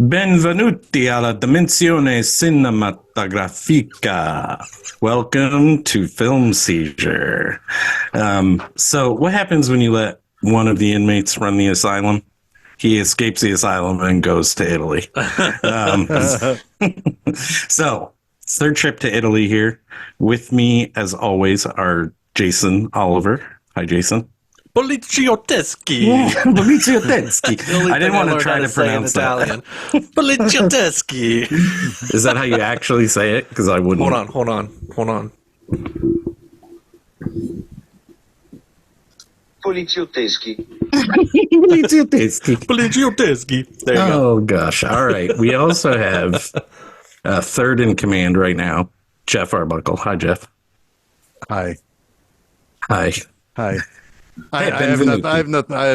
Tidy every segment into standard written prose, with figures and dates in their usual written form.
Benvenuti alla dimensione cinematografica. Welcome to Film Seizure. So what happens when you let one of the inmates run the asylum? He escapes the asylum and goes to Italy. So, third trip to Italy here. With me, as always, are Jason Oliver. Hi, Jason. Poliziotteschi. Poliziotteschi. I didn't want to try to pronounce that. Poliziotteschi. Is that how you actually say it? Because I wouldn't. Hold on. Poliziotteschi. Poliziotteschi. There you go. Oh, gosh. All right. We also have third in command right now, Jeff Arbuckle. Hi, Jeff. Hi. Hi. I have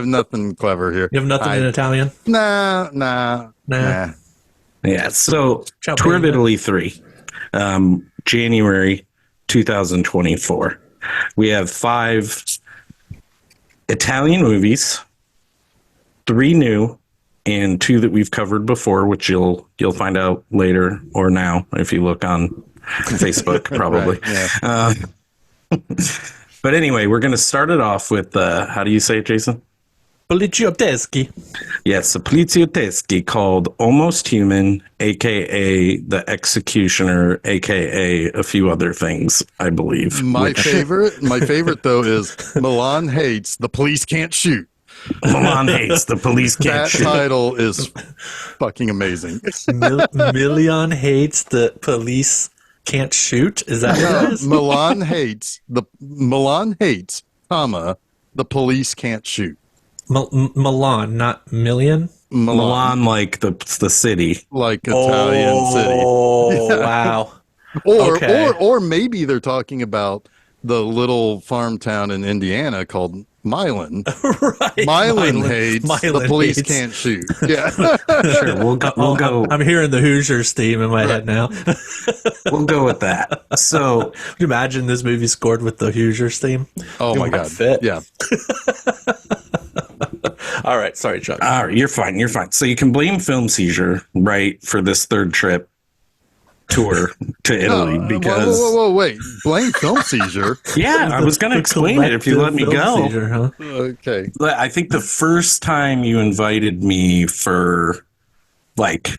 nothing clever here. You have nothing in Italian? Nah. Yeah. So, Ciao, Tour of Pena. Italy 3, January 2024. We have 5 Italian movies, 3 new, and 2 that we've covered before, which you'll find out later or now if you look on Facebook, probably. Right, yeah. But anyway, we're going to start it off with, how do you say it, Jason? Poliziotteschi. Yes, a Poliziotteschi called Almost Human, a.k.a. The Executioner, a.k.a. a few other things, I believe. My favorite though is Milan hates the police can't shoot. Milan hates the police can't That shoot. title is fucking amazing. Milion hates the police can't shoot. Is that what it is? Milan hates, comma, the police can't shoot. Milan, not million. Milan, like the city. Like Italian city. Oh, wow. Or maybe they're talking about the little farm town in Indiana called Milan. Right. Milan hates the police hates. can't shoot. Yeah. Sure, we'll go. I'm hearing the Hoosiers theme in my head now. We'll go with that. So, Can you imagine this movie scored with the Hoosiers theme? Oh my might God. fit. Yeah. All right. Sorry, Chuck. all right, you're fine. So you can blame Film Seizure, right, for this third trip tour to Italy because Whoa, wait. Blame Film Seizure. yeah, I was going to explain it if you let me go. Seizure, huh? Okay. I think the first time you invited me to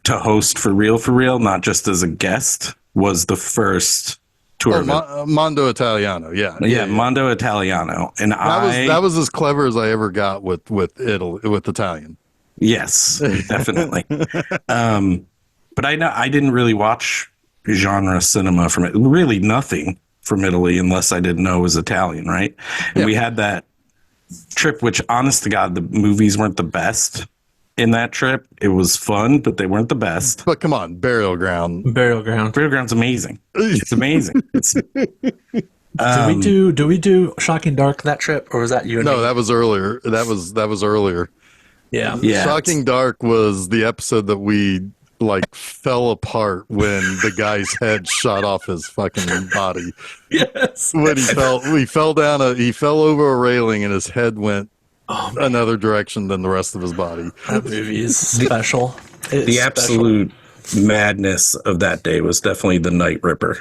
host for real, not just as a guest, was the first tour. Mondo Italiano. Yeah. Mondo Italiano, and That was as clever as I ever got with Italy, with Italian. yes, definitely. But I didn't really watch genre cinema from it. Really nothing from Italy unless I didn't know it was Italian, right? And we had that trip, which honest to God, the movies weren't the best in that trip. It was fun, but they weren't the best. But come on, Burial Ground. Burial Ground. Burial Ground's amazing. It's amazing. It's, Do we do Shocking Dark that trip, or was that you? And No, me? that was earlier. That was earlier. Yeah. Yeah. Shocking Dark was the episode that we fell apart when the guy's head shot off his fucking body. Yes. When he fell over a railing and his head went another direction than the rest of his body. That movie is special. the absolute madness of that day was definitely the Night Ripper.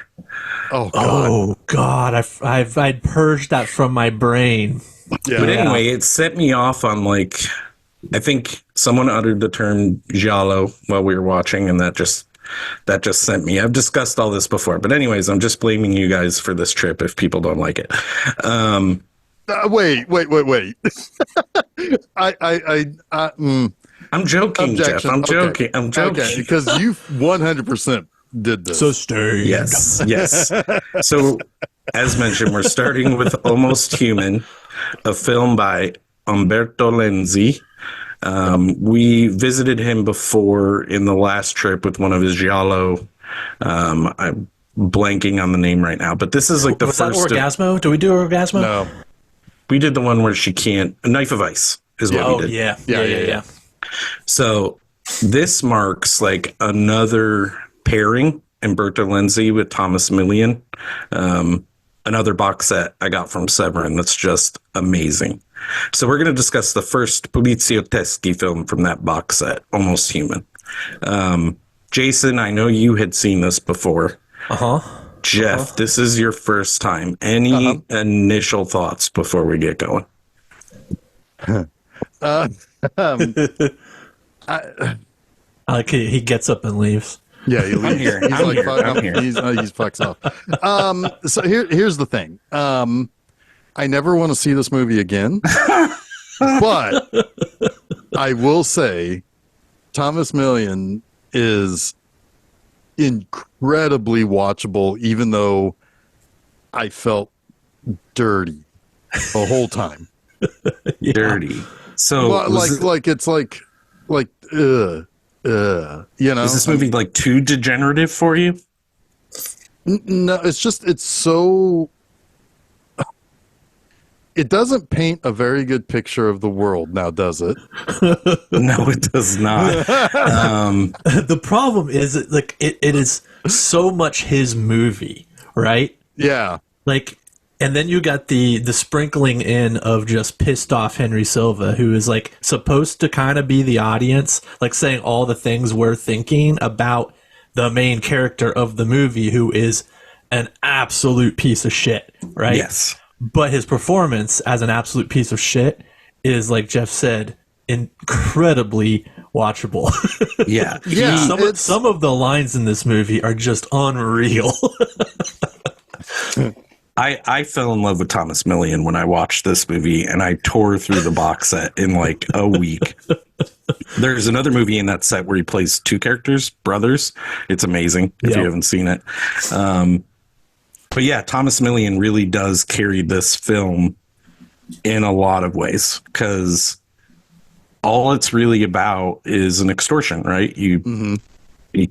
Oh God. Oh God, I'd purged that from my brain. Yeah. But anyway, it set me off on I think someone uttered the term giallo while we were watching, and that just sent me. I've discussed all this before, but anyways, I'm just blaming you guys for this trip if people don't like it. Wait. I'm joking, Jeff. I'm joking. I'm joking. Okay, because you 100% did this. So stay. Yes. So, as mentioned, we're starting with Almost Human, a film by Umberto Lenzi. We visited him before in the last trip with one of his giallo. I'm blanking on the name right now, but this is the Was first. that Orgasmo? Do we do Orgasmo? No. We did the one where she can't. A Knife of Ice is what we did. Yeah. So this marks another pairing, Umberto Lenzi with Thomas Millian. Another box set I got from Severin that's just amazing. So we're going to discuss the first Poliziotteschi film from that box set, Almost Human. Jason, I know you had seen this before. Uh-huh. Jeff, this is your first time. Any initial thoughts before we get going? Like he gets up and leaves. Yeah, he leaves. I'm here. He's I'm like, here. fuck, I'm here. He's fucks off. So here's the thing. I never want to see this movie again, but I will say Thomas Million is incredibly watchable, even though I felt dirty the whole time. Yeah. Dirty. So, Like it's like you know, is this movie like too degenerative for you? No, it's so. It doesn't paint a very good picture of the world now, does it? No, it does not. The problem is that, like it is so much his movie, right? Yeah. Like, and then you got the sprinkling in of just pissed off Henry Silva, who is like supposed to kind of be the audience, like saying all the things we're thinking about the main character of the movie, who is an absolute piece of shit, right? Yes. But his performance as an absolute piece of shit is, like Jeff said, incredibly watchable. Yeah. Yeah. Some of the lines in this movie are just unreal. I fell in love with Thomas Million when I watched this movie, and I tore through the box set in like a week. There's another movie in that set where he plays two characters, brothers. It's amazing if you haven't seen it. But yeah, Thomas Million really does carry this film in a lot of ways, because all it's really about is an extortion, right? You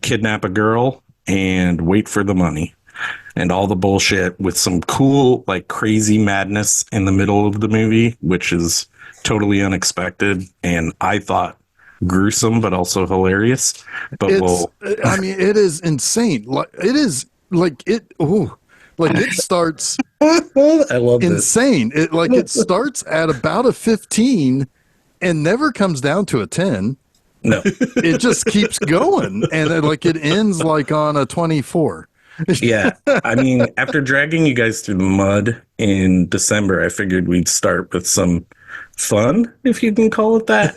kidnap a girl and wait for the money and all the bullshit, with some cool, like, crazy madness in the middle of the movie, which is totally unexpected and I thought gruesome, but also hilarious. But I mean, it is insane. Like it is like it. Ooh. Like it starts I love insane. It starts at about a 15 and never comes down to a 10. No, It just keeps going, and it ends like on a 24. yeah. I mean, after dragging you guys through the mud in December, I figured we'd start with some fun, if you can call it that.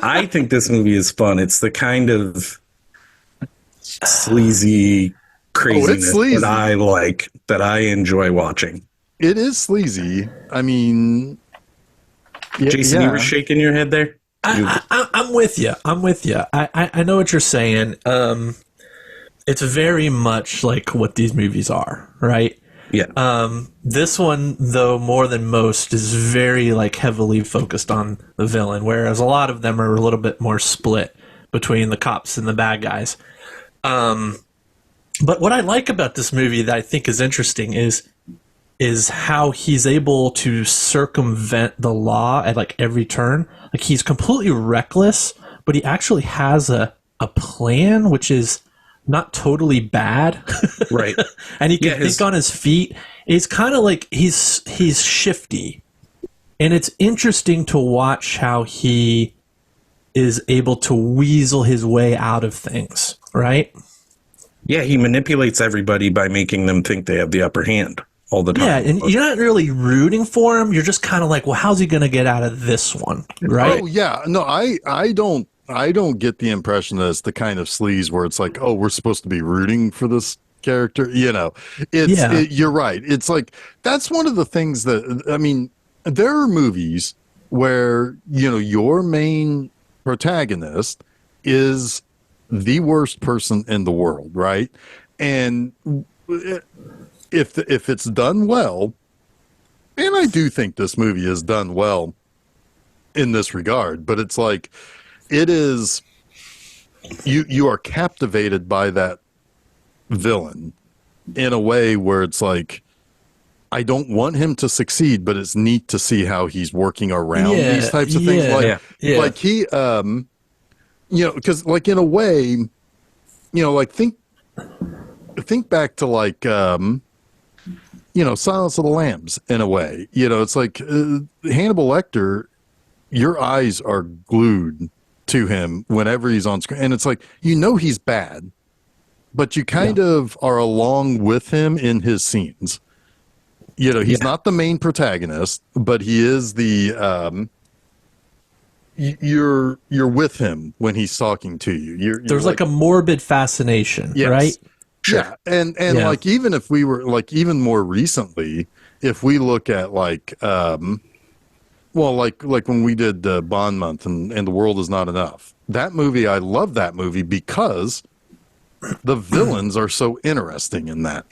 I think this movie is fun. It's the kind of sleazy craziness sleazy. that I like, that I enjoy watching. It is sleazy. I mean, Jason, you were shaking your head there. I'm with you. I know what you're saying. It's very much like what these movies are, right? Yeah. This one, though, more than most, is very like heavily focused on the villain, whereas a lot of them are a little bit more split between the cops and the bad guys. But what I like about this movie that I think is interesting is how he's able to circumvent the law at like every turn. Like, he's completely reckless, but he actually has a plan, which is not totally bad. Right. And he can think on his feet. It's kind of like he's shifty. And it's interesting to watch how he is able to weasel his way out of things, right? Yeah, he manipulates everybody by making them think they have the upper hand all the time. Yeah, and you're not really rooting for him. You're just kind of like, well, how's he going to get out of this one, right? Oh yeah, no, I don't get the impression that it's the kind of sleaze where it's like, oh, we're supposed to be rooting for this character. You know, you're right. It's like, that's one of the things that, I mean, there are movies where, you know, your main protagonist is the worst person in the world, right? And if it's done well, and I do think this movie is done well in this regard, but it's like, it is, you are captivated by that villain in a way where it's like, I don't want him to succeed, but it's neat to see how he's working around these types of things. Like he, you know, because like in a way, you know, like think back to like, you know, Silence of the Lambs in a way. You know, it's like Hannibal Lecter, your eyes are glued to him whenever he's on screen. And it's like, he's bad, but you kind of are along with him in his scenes. He's not the main protagonist, but he is the you're with him when he's talking to you. There's like a morbid fascination, right? Sure. Yeah. And like, even if we were like, even more recently, if we look at like like when we did Bond Month and The World Is Not Enough, that movie, I love that movie because the villains are so interesting in that.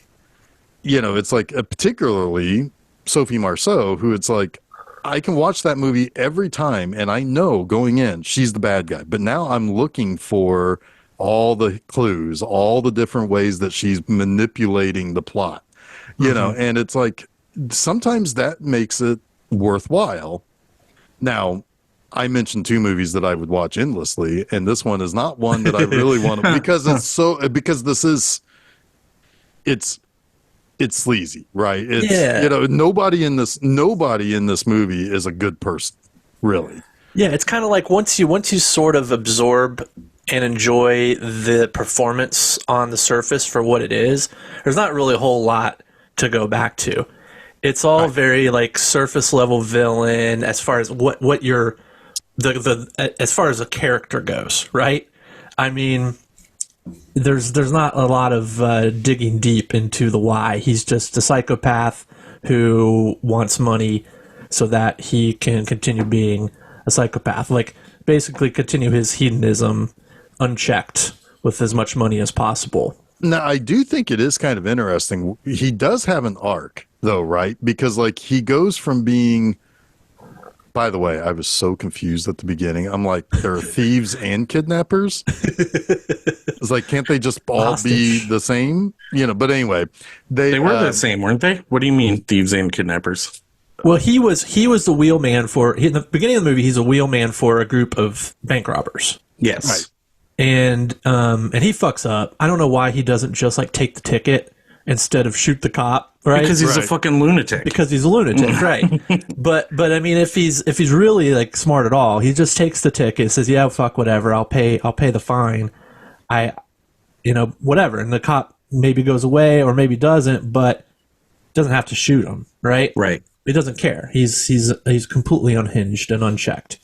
It's like, particularly Sophie Marceau, who it's like, I can watch that movie every time, and I know going in, she's the bad guy. But now I'm looking for all the clues, all the different ways that she's manipulating the plot, and it's like, sometimes that makes it worthwhile. Now, I mentioned 2 movies that I would watch endlessly, and this one is not one that I really want to, because it's sleazy, right? It's, nobody in this movie is a good person, really. Yeah, it's kind of like once you sort of absorb and enjoy the performance on the surface for what it is, there's not really a whole lot to go back to. It's all very like surface level villain as far as what your as far as a character goes, right? I mean, there's not a lot of digging deep into the why. He's just a psychopath who wants money so that he can continue being a psychopath. Like, basically continue his hedonism unchecked with as much money as possible. Now, I do think it is kind of interesting. He does have an arc, though, right? Because, like, he goes from being... By the way, I was so confused at the beginning. I'm like, there are thieves and kidnappers? It's like, can't they just all be the same? But anyway. They were the same, weren't they? What do you mean, thieves and kidnappers? Well, he was the wheelman for... In the beginning of the movie, he's a wheelman for a group of bank robbers. Yes. Right. And he fucks up. I don't know why he doesn't just like take the ticket instead of shoot the cop, right? Because he's a fucking lunatic. Because he's a lunatic, right? But I mean, if he's really like smart at all, he just takes the ticket and says, "Yeah, fuck whatever. I'll pay the fine. Whatever." And the cop maybe goes away or maybe doesn't, but doesn't have to shoot him, right? Right. He doesn't care. He's completely unhinged and unchecked.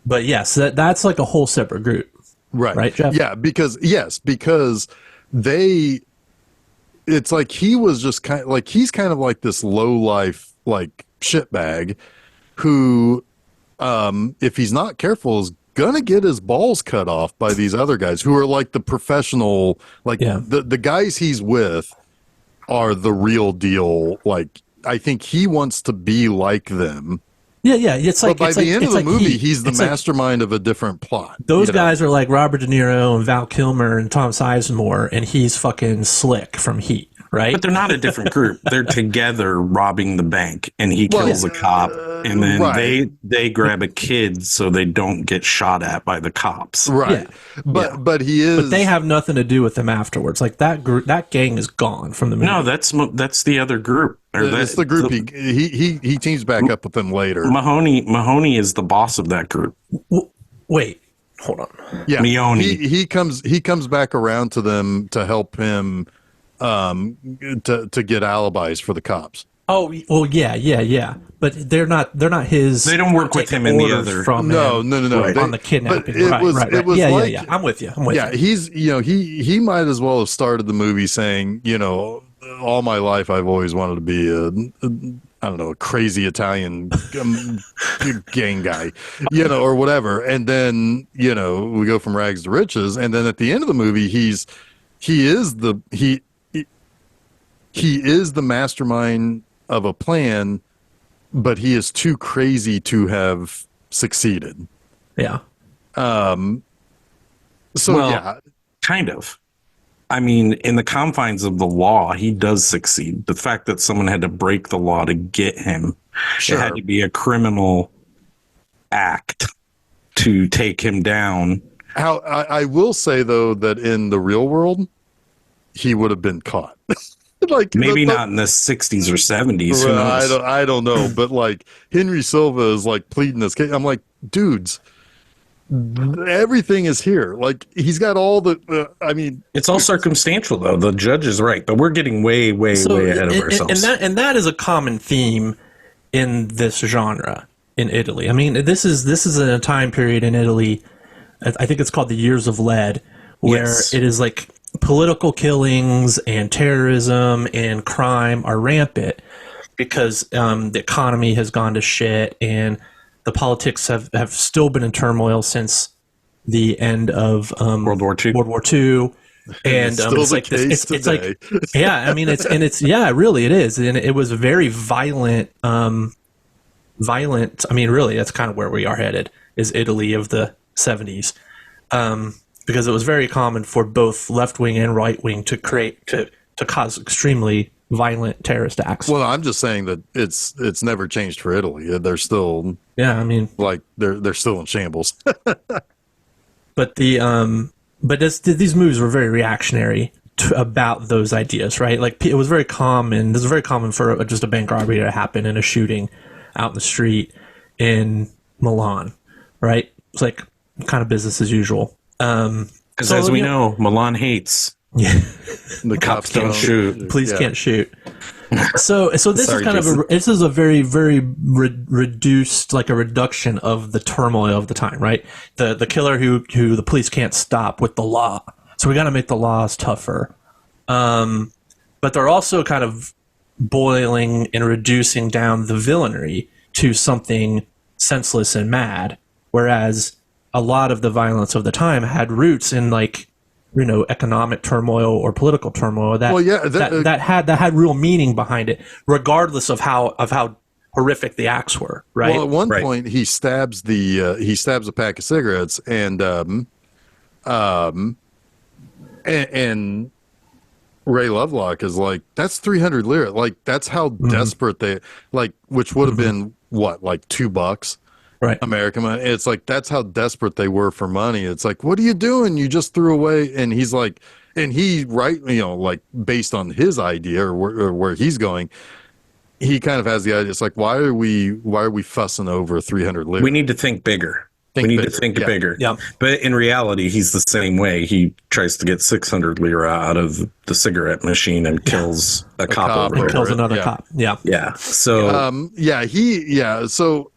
But yes, that's like a whole separate group. Right, Jeff? Yeah, because it's like he was just kind of like, he's kind of like this low life, like, shitbag who, if he's not careful, is gonna get his balls cut off by these other guys who are like the professional, like the guys he's with are the real deal. Like, I think he wants to be like them. Yeah. It's like, but by the end of the movie, he's the it's mastermind of a different plot. Those guys are like Robert De Niro and Val Kilmer and Tom Sizemore, and he's fucking Slick from Heat, right? But they're not a different group. They're together robbing the bank, and he kills a cop, and then they grab a kid so they don't get shot at by the cops. Right. Yeah. But he is. But they have nothing to do with them afterwards. Like, that gang is gone from the movie. No, that's the other group. It's the group he teams back up with them later. Mahoney is the boss of that group. Wait, hold on. Yeah, Mione. He comes back around to them to help him to get alibis for the cops. Oh, well, yeah. But they're not his. They don't work with him in the other. From no. Right. On the kidnapping. It was yeah. I'm with you. Yeah, he's he might as well have started the movie saying, all my life I've always wanted to be a crazy Italian gang guy, or whatever. And then, we go from rags to riches. And then at the end of the movie, he is the mastermind of a plan, but he is too crazy to have succeeded. Yeah. Kind of. I mean, in the confines of the law, he does succeed. The fact that someone had to break the law to get him, it had to be a criminal act to take him down. I will say, though, that in the real world, he would have been caught. Like, maybe not in the 60s or 70s. Who knows? I don't know. But like, Henry Silva is like pleading this case. I'm like, dudes, everything is here. Like he's got all the. I mean, It's all circumstantial, though. The judge is right, but we're getting way ahead of ourselves. And that is a common theme in this genre in Italy. I mean, this is in a time period in Italy. I think it's called the Years of Lead, where it is like political killings and terrorism and crime are rampant because the economy has gone to shit and the politics have still been in turmoil since the end of World War II. And it's like this, it's like, yeah, I mean, really, it is. And it was a very violent. I mean, really, that's kind of where we are headed, is Italy of the 70s. Because it was very common for both left wing and right wing to cause extremely violent terrorist acts. Well, I'm just saying that it's never changed for Italy. They're still, yeah, I mean, like they're still in shambles. But these movies were very reactionary about those ideas, right? Like it was very common. This was very common for just a bank robbery to happen and a shooting out in the street in Milan, right? It's like kind of business as usual. Because as we know, Milan hates. Yeah, The cops don't shoot. Police can't shoot. So this is kind of this is a very reduced, like a reduction of the turmoil of the time, right? The killer who the police can't stop with the law, so we got to make the laws tougher. But they're also kind of boiling and reducing down the villainy to something senseless and mad, whereas a lot of the violence of the time had roots in economic turmoil or political turmoil that had real meaning behind it, regardless of how horrific the acts were. Right. Well, at one point he stabs a pack of cigarettes and Ray Lovelock is like, that's 300 lira. Like that's how desperate they which would have been what, like $2. Right. American money. It's like, that's how desperate they were for money. It's like, what are you doing? You just threw away. And he's like, and he, right, like based on his idea or where he's going, he kind of has the idea. It's like, why are we fussing over 300 lira? We need to think bigger. We need to think bigger. Yeah. But in reality, he's the same way. He tries to get 600 lira out of the cigarette machine and kills a cop over And it. kills another cop. Yeah. Yeah. So So,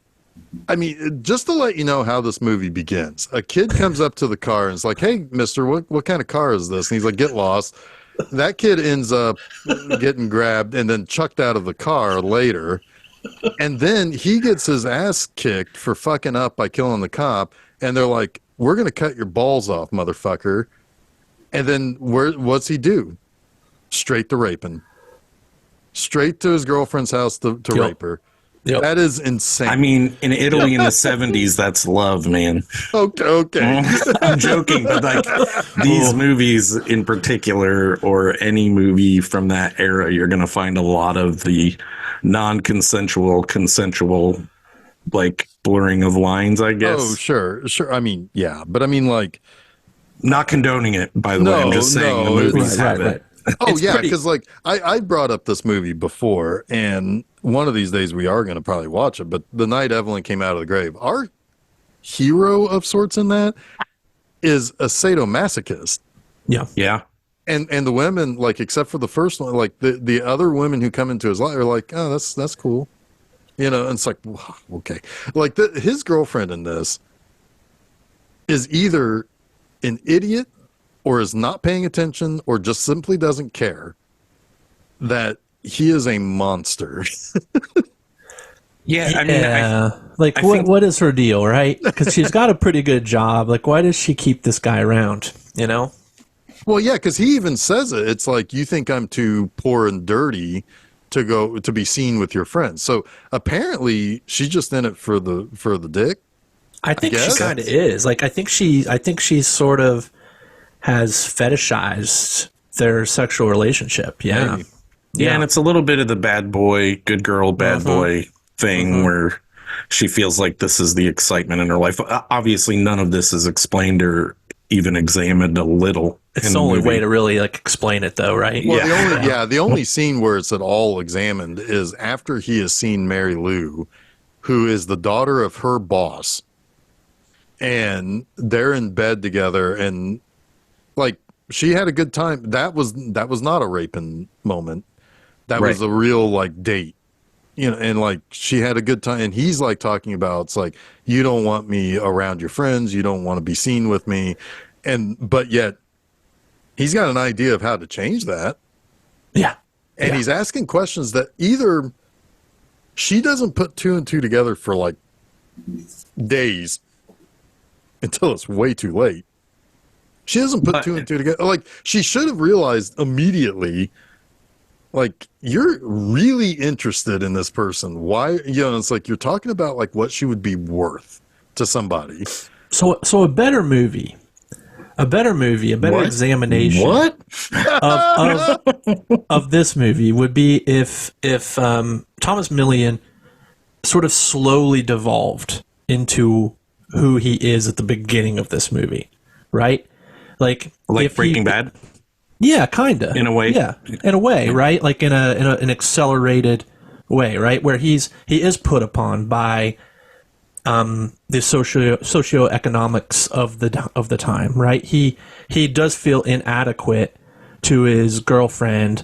I mean, just to let you know how this movie begins, a kid comes up to the car and is like, "Hey, mister, what kind of car is this?" And he's like, "Get lost." That kid ends up getting grabbed and then chucked out of the car later. And then he gets his ass kicked for fucking up by killing the cop. And they're like, "We're going to cut your balls off, motherfucker." And then what's he do? Straight to raping. Straight to his girlfriend's house to rape her. Yep. That is insane. I mean, in Italy in the 70s, that's love, man. Okay. I'm joking, but like these movies in particular, or any movie from that era, you're going to find a lot of the non-consensual, consensual, like blurring of lines, I guess. Oh, sure. I mean, yeah, but I mean, like, not condoning it, by the way. I'm just saying the movies have it. Oh, yeah, because like I brought up this movie before, and one of these days we are going to probably watch it. But the night Evelyn came out of the grave, our hero of sorts in that is a sadomasochist. Yeah. Yeah. And the women, like, except for the first one, like the other women who come into his life are like, oh, that's cool, and it's like, okay, like his girlfriend in this is either an idiot or is not paying attention or just simply doesn't care that he is a monster. Yeah, I mean, like I think- what is her deal, right? Because she's got a pretty good job. Like, why does she keep this guy around? You know? Well, yeah, because he even says it. It's like, you think I'm too poor and dirty to be seen with your friends. So apparently, she's just in it for the dick. I think she guess. kind of is. Like, I think she sort of has fetishized their sexual relationship. Yeah. Maybe. Yeah, and it's a little bit of the bad boy, good girl, bad boy thing where she feels like this is the excitement in her life. Obviously, none of this is explained or even examined a little. It's the only way to really like explain it, though, right? Well, the only scene where it's at all examined is after he has seen Mary Lou, who is the daughter of her boss. and they're in bed together, and like she had a good time. That was not a raping moment. That was a real like date, and like she had a good time. And he's like talking about, it's like, you don't want me around your friends, you don't want to be seen with me, but yet he's got an idea of how to change that. Yeah. And he's asking questions that either she doesn't put two and two together for like days until it's way too late. She doesn't put two and two together. Like, she should have realized immediately, like, you're really interested in this person. Why? It's like you're talking about like what she would be worth to somebody. So a better movie, a better examination of this movie would be if Thomas Millian sort of slowly devolved into who he is at the beginning of this movie, right? Like Breaking Bad. Yeah, kind of. In a way. Yeah, in a way, right? Like in an accelerated way, right? Where he is put upon by the socioeconomics of the time, right? He does feel inadequate to his girlfriend,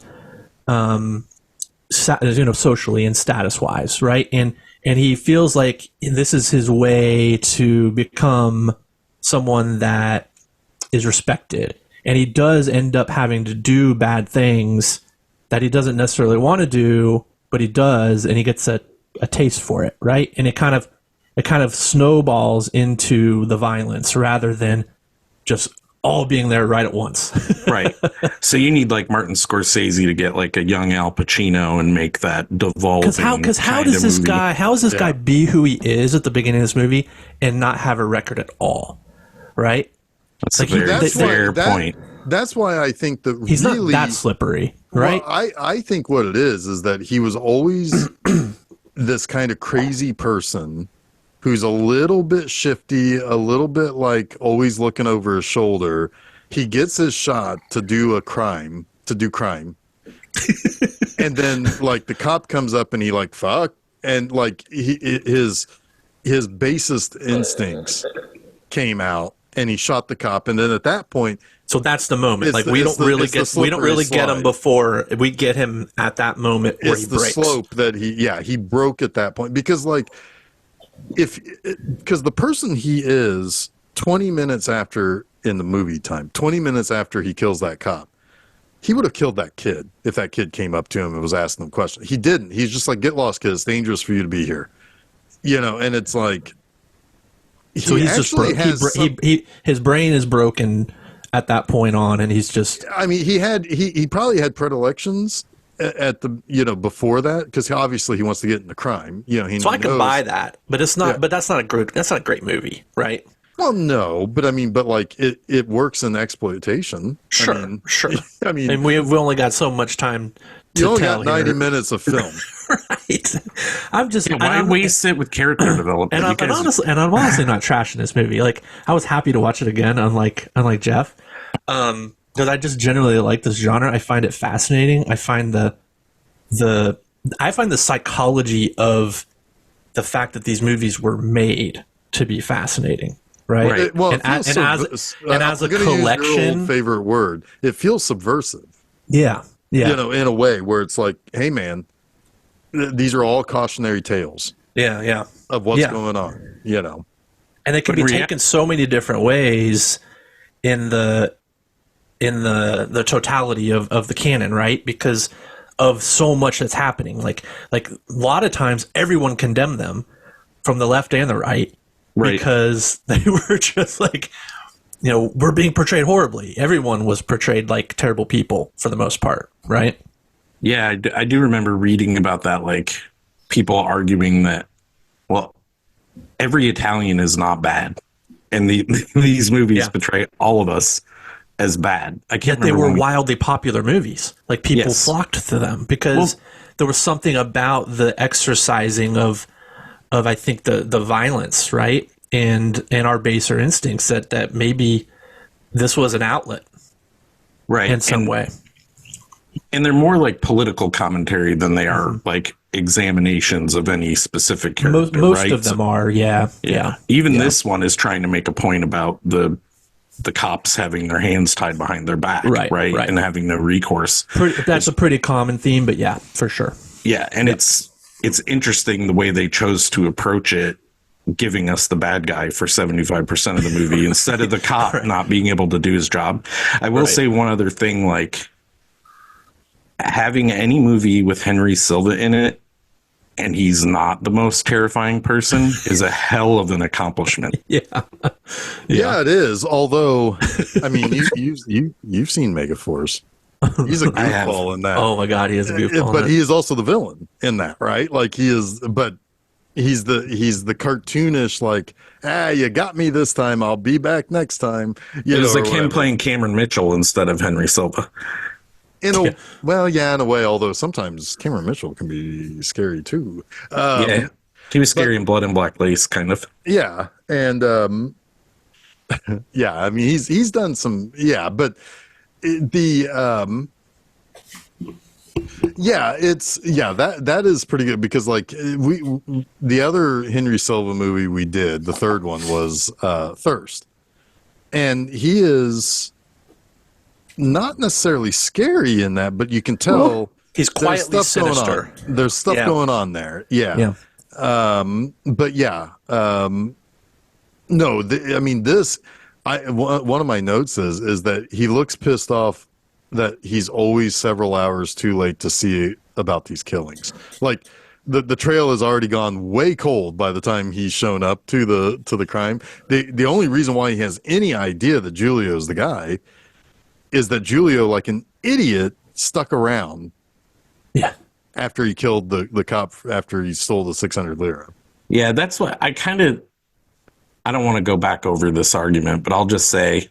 socially and status wise, right? And he feels like this is his way to become someone that is respected. And he does end up having to do bad things that he doesn't necessarily want to do, but he does, and he gets a taste for it, right? And it kind of snowballs into the violence rather than just all being there right at once. Right. So you need like Martin Scorsese to get like a young Al Pacino and make that devolving. Because how does this guy be who he is at the beginning of this movie and not have a record at all, right? That's a very fair point. That's why I think that he's not that slippery, right? Well, I think what it is that he was always this kind of crazy person who's a little bit shifty, a little bit like always looking over his shoulder. He gets his shot to do crime. And then like the cop comes up and he like, fuck. And like his basest instincts came out and he shot the cop. And then at that point, so that's the moment. Like we don't really get him before we get him at that moment where he breaks. It's the slope that he broke at that point because like, because the person he is 20 minutes after in the movie time, 20 minutes after he kills that cop, he would have killed that kid if that kid came up to him and was asking him questions. He didn't. He's just like, get lost, kid. It's dangerous for you to be here. And it's like, so he's just his brain is broken at that point on, and he's just. I mean, he probably had predilections at the before that because obviously he wants to get into crime. So I can buy that, but it's not. Yeah. But that's not a great movie, right? Well, no, but I mean, but like it works in exploitation. Sure, sure. I mean, and we've only got so much time. You only got 90 minutes of film, right? I'm just why waste it with character development? And I'm honestly not trashing this movie. Like I was happy to watch it again, unlike Jeff, because I just generally like this genre. I find it fascinating. I find the psychology of the fact that these movies were made to be fascinating. Right. Well, and as a collection, use your old favorite word, it feels subversive. Yeah. Yeah. In a way where it's like, hey man, these are all cautionary tales. Yeah. Yeah. Of what's going on, And it can be taken so many different ways in the totality of the canon, right? Because of so much that's happening. Like a lot of times everyone condemned them from the left and the right. Right. Because they were just like, we're being portrayed horribly. Everyone was portrayed like terrible people for the most part, right? Yeah, I do remember reading about that, like people arguing that, well, every Italian is not bad. And these movies portray all of us as bad. I can't remember. They were wildly popular movies. Like people flocked to them because there was something about the exercising of I think the violence, right? And our baser instincts that maybe this was an outlet. Right. In some way. And they're more like political commentary than they are like examinations of any specific character. Most right? of them are, yeah. Even this one is trying to make a point about the cops having their hands tied behind their back, right? And having no recourse. That's a pretty common theme, but yeah, for sure. Yeah, and it's interesting the way they chose to approach it, giving us the bad guy for 75% of the movie instead of the cop not being able to do his job. I will say one other thing, like having any movie with Henry Silva in it and he's not the most terrifying person is a hell of an accomplishment. Yeah, it is. Although, I mean, you've seen Megaforce. He's a goofball in that. Oh my God, he is a goofball. But he is also the villain in that, right? Like he is, but he's the cartoonish, like, you got me this time, I'll be back next time. It was like him playing Cameron Mitchell instead of Henry Silva. In a way, although sometimes Cameron Mitchell can be scary too. He was scary in Blood and Black Lace, kind of. Yeah, and I mean he's done some, but that is pretty good because like the other Henry Silva movie we did, the third one was Thirst, and he is not necessarily scary in that, but you can tell he's quietly sinister. There's stuff going on there. Yeah. But yeah. No, I mean, one of my notes is that he looks pissed off that he's always several hours too late to see about these killings. Like the trail has already gone way cold by the time he's shown up to the crime. The only reason why he has any idea that Julio's the guy is that Julio, like an idiot, stuck around. Yeah. After he killed the cop, after he stole the 600 lira. Yeah, that's what I don't want to go back over this argument, but I'll just say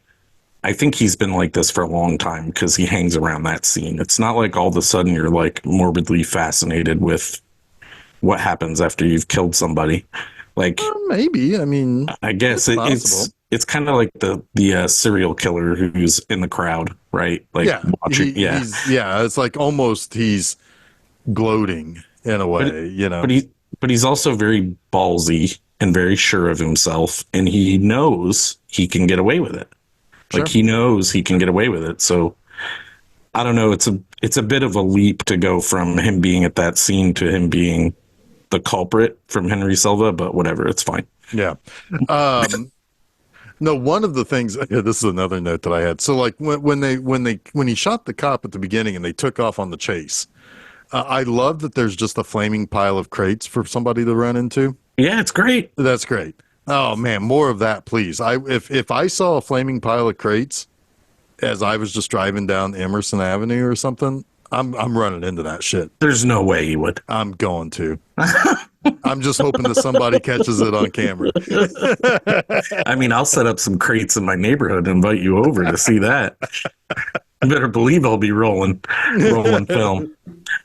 I think he's been like this for a long time because he hangs around that scene. It's not like all of a sudden you're like morbidly fascinated with what happens after you've killed somebody. Like maybe, I mean, I guess it's kind of like the serial killer who's in the crowd, right? Like watching. It's like almost he's gloating in a way, But he's also very ballsy and very sure of himself, and he knows he can get away with it. Like he knows he can get away with it. So I don't know. It's a bit of a leap to go from him being at that scene to him being the culprit from Henry Silva, but whatever, it's fine. Yeah. No, one of the things. This is another note that I had. So, like when he shot the cop at the beginning and they took off on the chase, I love that there's just a flaming pile of crates for somebody to run into. Yeah, it's great. That's great. Oh man, more of that, please. If I saw a flaming pile of crates as I was just driving down Emerson Avenue or something, I'm running into that shit. There's no way you would. I'm going to. I'm just hoping that somebody catches it on camera. I mean, I'll set up some crates in my neighborhood and invite you over to see that. You better believe I'll be rolling film.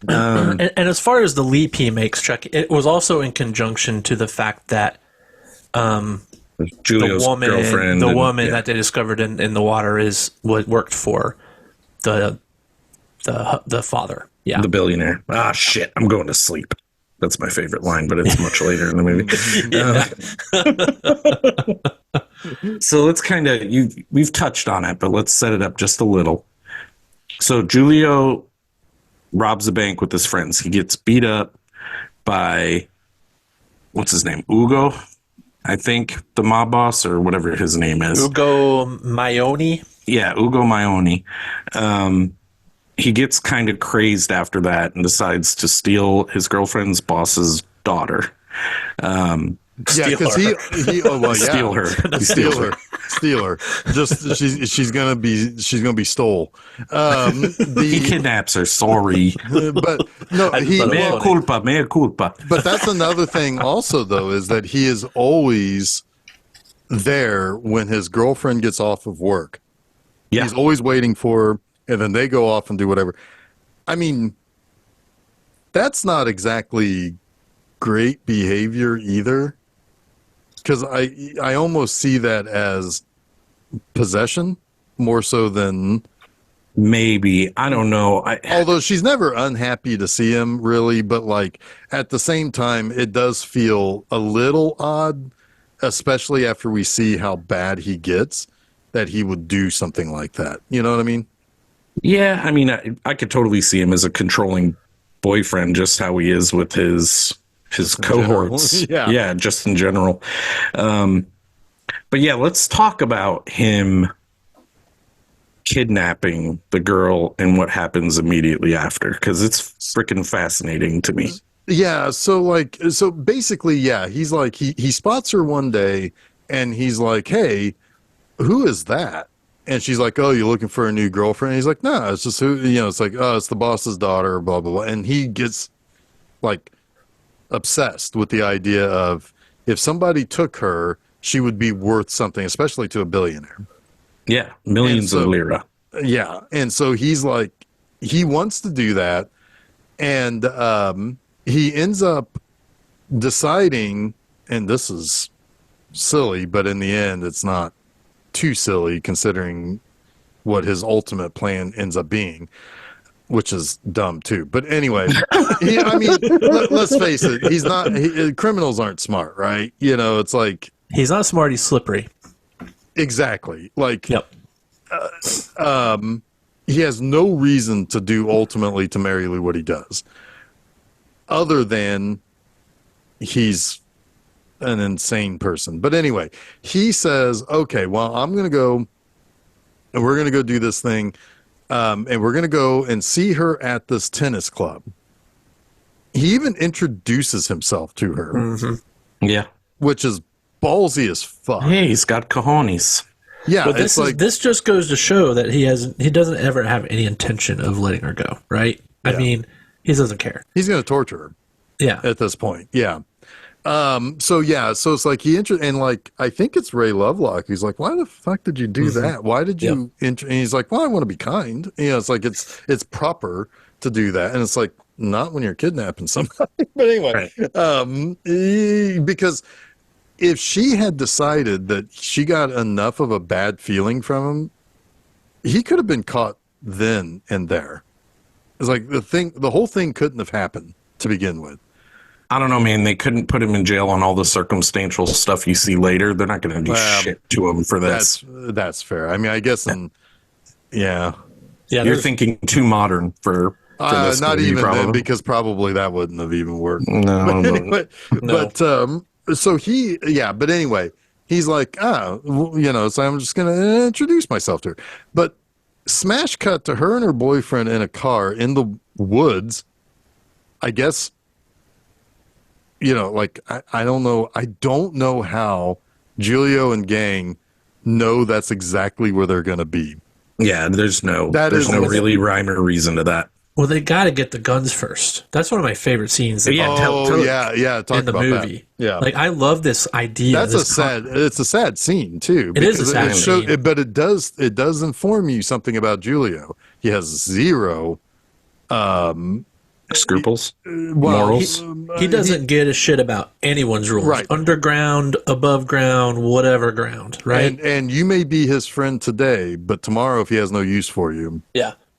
And as far as the leap he makes, Chuck, it was also in conjunction to the fact that Julio's girlfriend, the woman that they discovered in the water is what worked for the father. Yeah, the billionaire. Ah, shit! I'm going to sleep. That's my favorite line, but it's much later in the movie. So let's we've touched on it, but let's set it up just a little. So Julio robs a bank with his friends. He gets beat up by, what's his name? Ugo, I think, the mob boss or whatever his name is. Ugo Maione. Yeah, Ugo Maione. He gets kind of crazed after that and decides to steal his girlfriend's boss's daughter. Steal her. Just she's gonna be stole. He kidnaps her. Sorry, but no, mea culpa. But that's another thing. Also, though, is that he is always there when his girlfriend gets off of work. Yeah, he's always waiting for her, and then they go off and do whatever. I mean, that's not exactly great behavior either. Because I almost see that as possession more so than maybe. I don't know. Although she's never unhappy to see him, really, but like at the same time, it does feel a little odd, especially after we see how bad he gets, that he would do something like that. You know what I mean? Yeah, I mean, I could totally see him as a controlling boyfriend, just how he is with his cohorts. Yeah. Just in general. But yeah, let's talk about him kidnapping the girl and what happens immediately after, because it's freaking fascinating to me. Yeah, so basically, yeah, he's like he spots her one day and he's like, "Hey, who is that?" And she's like, "Oh, you're looking for a new girlfriend?" And he's like, "No, it's just who, it's like, oh, it's the boss's daughter, blah blah blah." And he gets like obsessed with the idea of if somebody took her, she would be worth something, especially to a billionaire. Yeah, millions of lira. Yeah, and so he's like, he wants to do that, and he ends up deciding, and this is silly, but in the end, it's not too silly considering what his ultimate plan ends up being, which is dumb too. But anyway, let's face it, he's not. Criminals aren't smart, right? It's like he's not smart. He's slippery. Exactly. Like, yep. He has no reason to do ultimately to Mary Lou what he does, other than he's an insane person. But anyway, he says, "Okay, well, I'm going to go, and we're going to go do this thing, and we're going to go and see her at this tennis club." He even introduces himself to her, Yeah, which is ballsy as fuck. Hey, he's got cojones. Yeah, but this just goes to show that he doesn't ever have any intention of letting her go, right? Yeah. I mean, he doesn't care. He's going to torture her. Yeah. At this point, yeah. So it's like and like I think it's Ray Lovelock. He's like, "Why the fuck did you do that? Why did you?" And he's like, "Well, I want to be kind." It's like it's proper to do that, and it's like not when you're kidnapping somebody. But anyway, because if she had decided that she got enough of a bad feeling from him, he could have been caught then and there. It's like the whole thing couldn't have happened to begin with. I don't know, man. They couldn't put him in jail on all the circumstantial stuff you see later. They're not going to do shit to him for this. That's fair. I mean, I guess, yeah. You're thinking too modern for this. Not even then, because probably that wouldn't have even worked. No, but so but anyway, he's like, so I'm just going to introduce myself to her. But smash cut to her and her boyfriend in a car in the woods, I guess. I don't know. I don't know how Giulio and gang know that's exactly where they're going to be. Yeah, there's no really rhyme or reason to that. Well, they got to get the guns first. That's one of my favorite scenes. Yeah, talk in the about movie. That. Yeah, like I love this idea. It's a sad scene too. It is a sad scene, but it does inform you something about Giulio. He has zero scruples, morals. He doesn't give a shit about anyone's rules. Right. Underground, above ground, whatever ground. Right. And you may be his friend today, but tomorrow, if he has no use for you,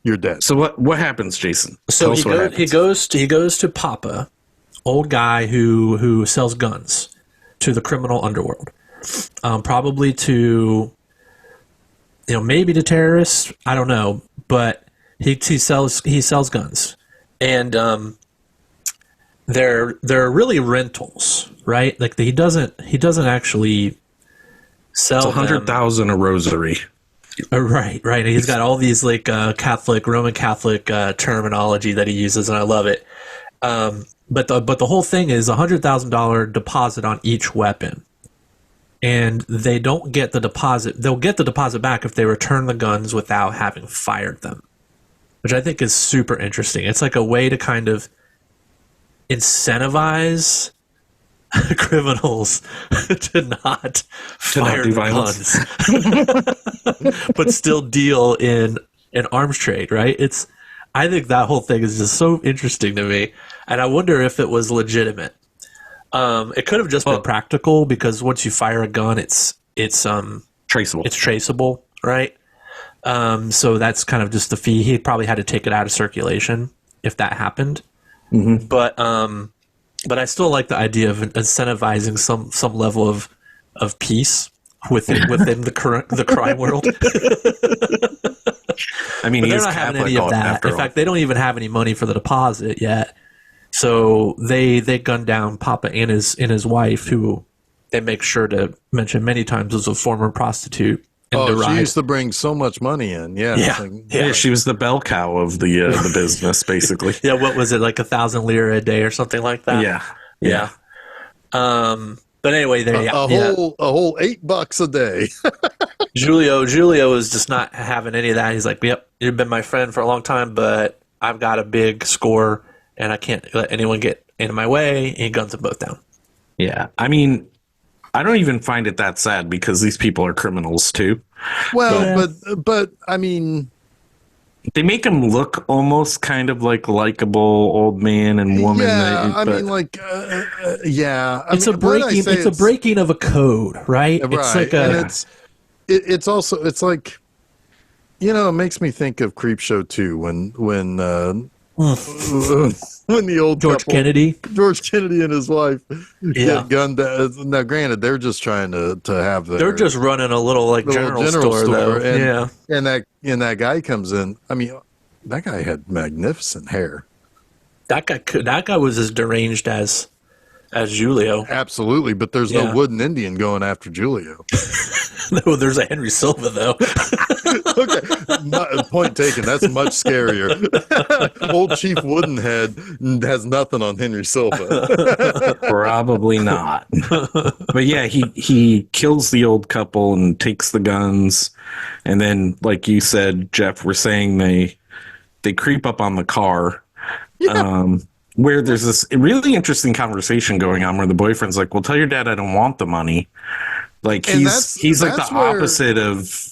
you're dead. So what happens, Jason? So he goes to Papa, old guy who sells guns to the criminal underworld, probably to maybe to terrorists. I don't know, but he sells guns. And they're really rentals, right? Like he doesn't actually sell. It's 100,000 a rosary. Right. He's got all these like Roman Catholic terminology that he uses, and I love it. But the whole thing is $100,000 deposit on each weapon, and they don't get the deposit. They'll get the deposit back if they return the guns without having fired them, which I think is super interesting. It's like a way to kind of incentivize criminals to not fire the guns, but still deal in an arms trade, right? I think that whole thing is just so interesting to me, and I wonder if it was legitimate. It could have just been practical, because once you fire a gun, it's traceable. It's traceable, right? So that's kind of just the fee. He probably had to take it out of circulation if that happened. Mm-hmm. But I still like the idea of incentivizing some level of peace within the crime world. I mean, they're not having any of that. In fact, they don't even have any money for the deposit yet. So they gun down Papa and his wife, who they make sure to mention many times was a former prostitute. She used to bring so much money in. Yeah, she was the bell cow of the business, basically. Yeah, what was it, like 1,000 lira a day or something like that? Yeah. But anyway, a whole $8 a day. Julio was just not having any of that. He's like, "Yep, you've been my friend for a long time, but I've got a big score, and I can't let anyone get in my way." And he guns them both down. Yeah, I mean, I don't even find it that sad because these people are criminals too. Well, but I mean, they make him look almost kind of like likable old man and woman. It's a breaking of a code, right? It's like it's also like, it makes me think of Creepshow 2 when the old George Kennedy and his wife get gunned down. Now, granted, they're just trying to have they're just running a little general store though. And that guy comes in. I mean, that guy had magnificent hair. That guy was as deranged as Julio. Absolutely, but there's no wooden Indian going after Julio. No, there's a Henry Silva though. Okay, point taken. That's much scarier. Old Chief Woodenhead has nothing on Henry Silva. Probably not. But yeah, he kills the old couple and takes the guns, and then, like you said, Jeff, we're saying they creep up on the car. Yeah. Where there's this really interesting conversation going on where the boyfriend's like, "Well, tell your dad I don't want the money." Like he's like the opposite of.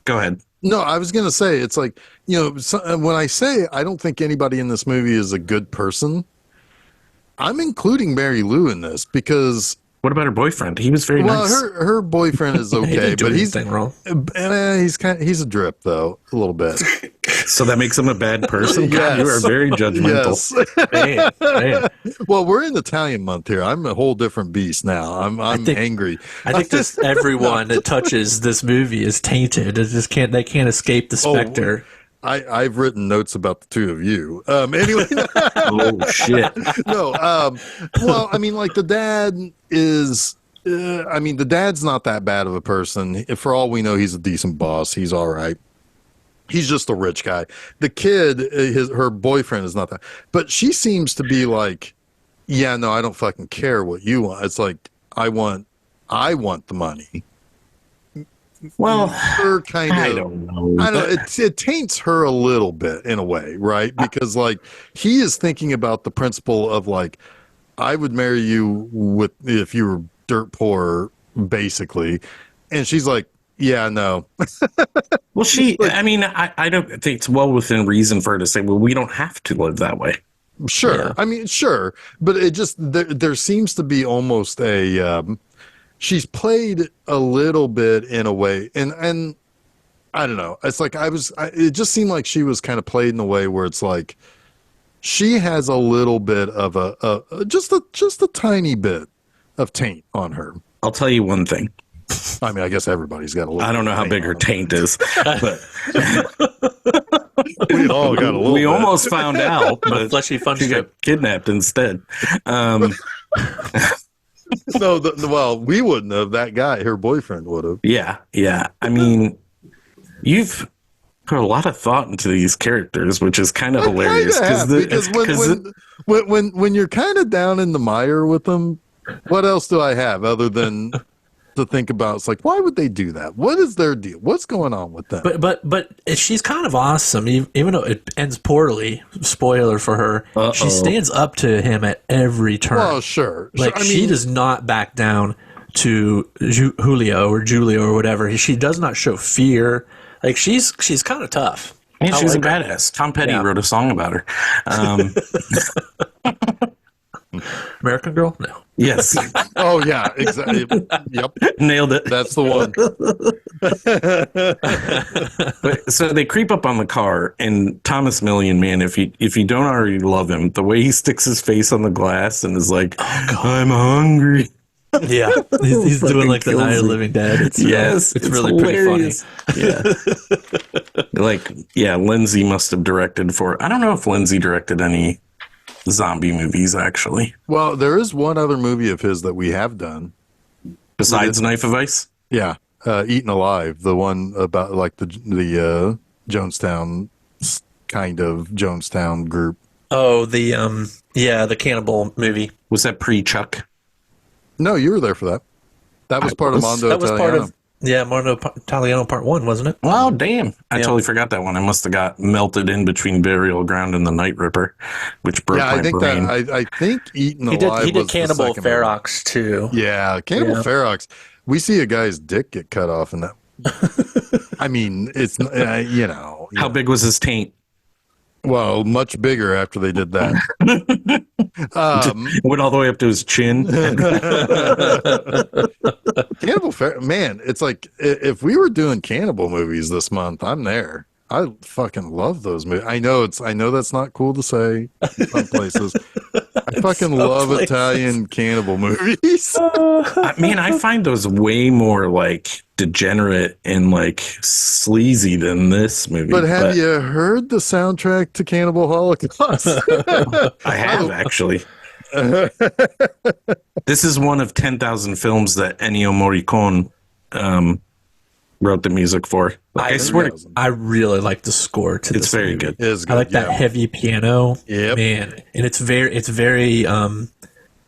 Go ahead. No, I was going to say, it's like, when I say I don't think anybody in this movie is a good person, I'm including Mary Lou in this because. What about her boyfriend? He was very nice. Well, her boyfriend is okay, but he's wrong. He's a drip though, a little bit. So that makes him a bad person. Yes. You are very judgmental. Yes. Man. Well, we're in Italian month here. I'm a whole different beast now. I'm angry. I think just everyone that touches this movie is tainted. They can't escape the specter. I've written notes about the two of you. Anyway. Oh shit. No. Well, I mean, like the dad is. The dad's not that bad of a person. For all we know, he's a decent boss. He's all right. He's just a rich guy. The kid, her boyfriend is not that. But she seems to be like, yeah, no, I don't fucking care what you want. It's like I want the money. Well, her kind of, I don't know. I don't. It taints her a little bit in a way, right? Because like he is thinking about the principle of like, I would marry you if you were dirt poor, basically, and she's like, yeah, no. Well, I don't think it's well within reason for her to say, well, we don't have to live that way. Sure. Yeah. I mean, sure. But it just, there seems to be almost she's played a little bit in a way. And I don't know. It's like it just seemed like she was kind of played in a way where it's like, she has a little bit of just a tiny bit of taint on her. I'll tell you one thing. I mean, I guess everybody's got a little. I don't know how big her taint is, but we all got a little. We almost found out, but fleshy fun she got kidnapped instead. No, well, we wouldn't have. That guy, her boyfriend, would have. Yeah. I mean, you've put a lot of thought into these characters, which is kind of hilarious because when you're kind of down in the mire with them, what else do I have other than to think about? It's like, why would they do that? What is their deal? What's going on with them? But she's kind of awesome, even though it ends poorly. Spoiler for her. Uh-oh. She stands up to him at every turn. Well, sure. Like she does not back down to Julio or whatever. She does not show fear. Like she's kind of tough. And she's a badass. Tom Petty wrote a song about her. American Girl? No. Yes. Oh yeah, exactly. Yep, Nailed it. that's the one. But, so they creep up on the car, and Thomas Millian, man, if you don't already love him, the way he sticks his face on the glass and is like, I'm hungry. Yeah. He's doing like the kills Night of the me. Living Dead. It's Yes, it's really hilarious. pretty funny. Yeah. Like, yeah, Lenzi must have directed for, I don't know if Lenzi directed any zombie movies, actually. Well, there is one other movie of his that we have done. Besides Knife of Ice? Yeah, Eaten Alive, the one about like the Jonestown kind of Jonestown group. Oh, the cannibal movie. Was that pre-Chuck? No, you were there for that. That was part of Mondo That was Italiano. part of Mondo Italiano Part 1, wasn't it? Oh, damn. I Yeah. totally forgot that one. I must have got melted in between Burial Ground and The Night Ripper, which broke Yeah, my I think brain. I think Eaten He Alive did was the Cannibal second movie. Ferox too. Yeah, Cannibal Yeah. Ferox. We see a guy's dick get cut off in that. I mean, it's you know. How big was his taint? Well, much bigger after they did that. Went all the way up to his chin. Cannibal Ferox, man, it's like if we were doing cannibal movies this month, I'm there. I fucking love those movies. I know that's not cool to say in some places. I fucking love places. Italian cannibal movies. Man, I find those way more like degenerate and like sleazy than this movie. But have you heard the soundtrack to Cannibal Holocaust? I have actually. This is one of 10,000 films that Ennio Morricone wrote the music for. Like, I swear, I really like the score to it's this very movie. good. It is good, I like that heavy piano. Yep. Man, and it's very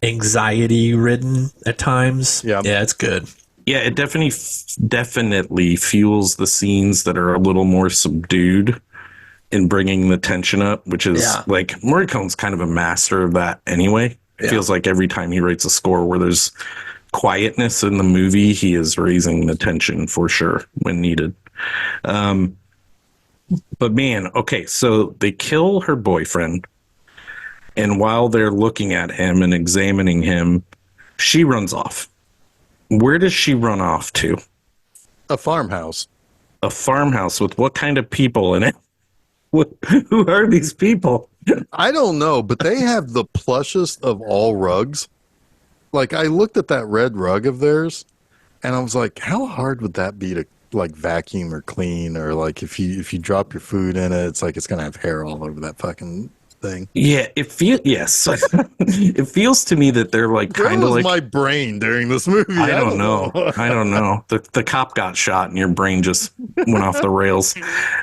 anxiety ridden at times. Yeah. Yeah, it's good. Yeah, it definitely fuels the scenes that are a little more subdued in bringing the tension up, which is like Morricone's kind of a master of that anyway. It feels like every time he writes a score where there's quietness in the movie, he is raising the tension for sure when needed. But man, okay, so they kill her boyfriend, and while they're looking at him and examining him, she runs off. Where does she run off to? A farmhouse. A farmhouse with what kind of people in it? Who are these people? I don't know, but they have the plushest of all rugs. Like, I looked at that red rug of theirs, and I was like, how hard would that be to like vacuum or clean, or like if you drop your food in it, it's like it's gonna have hair all over that fucking thing. Yeah, it feels to me that they're like kind of like my brain during this movie. I don't know. I don't know. The cop got shot and your brain just went off the rails.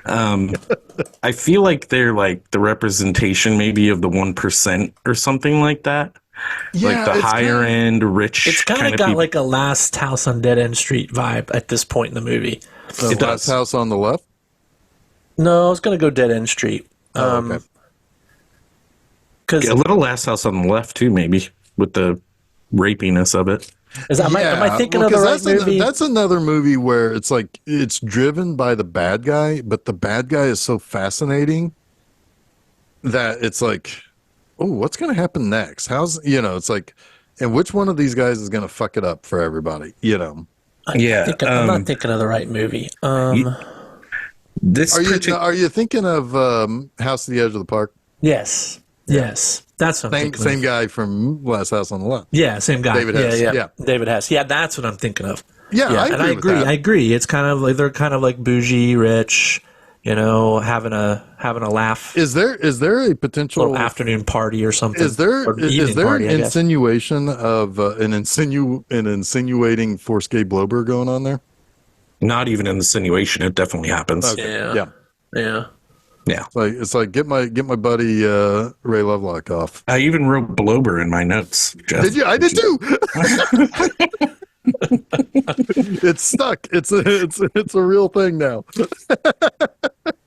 I feel like they're like the representation maybe of the 1% or something like that. Yeah, like the higher end rich. It's kind of got people. like a Last House on Dead End Street vibe at this point in the movie. The last house on the left. No, I was going to go Dead End Street. Okay. Because a little Last House on the Left too, maybe with the rapiness of it. am I thinking of the right movie? That's another movie where it's like it's driven by the bad guy, but the bad guy is so fascinating that it's like, oh, what's going to happen next? It's like, and which one of these guys is going to fuck it up for everybody? I'm not thinking of the right movie. Are you thinking of House at the Edge of the Park? Yes. Yes. That's what I'm thinking Same of. guy from Last House on the Left. Yeah, same guy. David Hess. Yeah. David Hess. Yeah, that's what I'm thinking of. Yeah, I agree. I agree. It's kind of like they're kind of like bougie, rich, having a laugh. Is there a potential Little afternoon party or something? Is there Or evening party, I an guess. insinuation of an insinuating Forsky Blober going on there? Not even an insinuation. It definitely happens. Okay. Yeah. Yeah. It's like get my buddy Ray Lovelock off. I even wrote Blober in my notes. Jeff. Did you? I did too. It's stuck. It's a real thing now.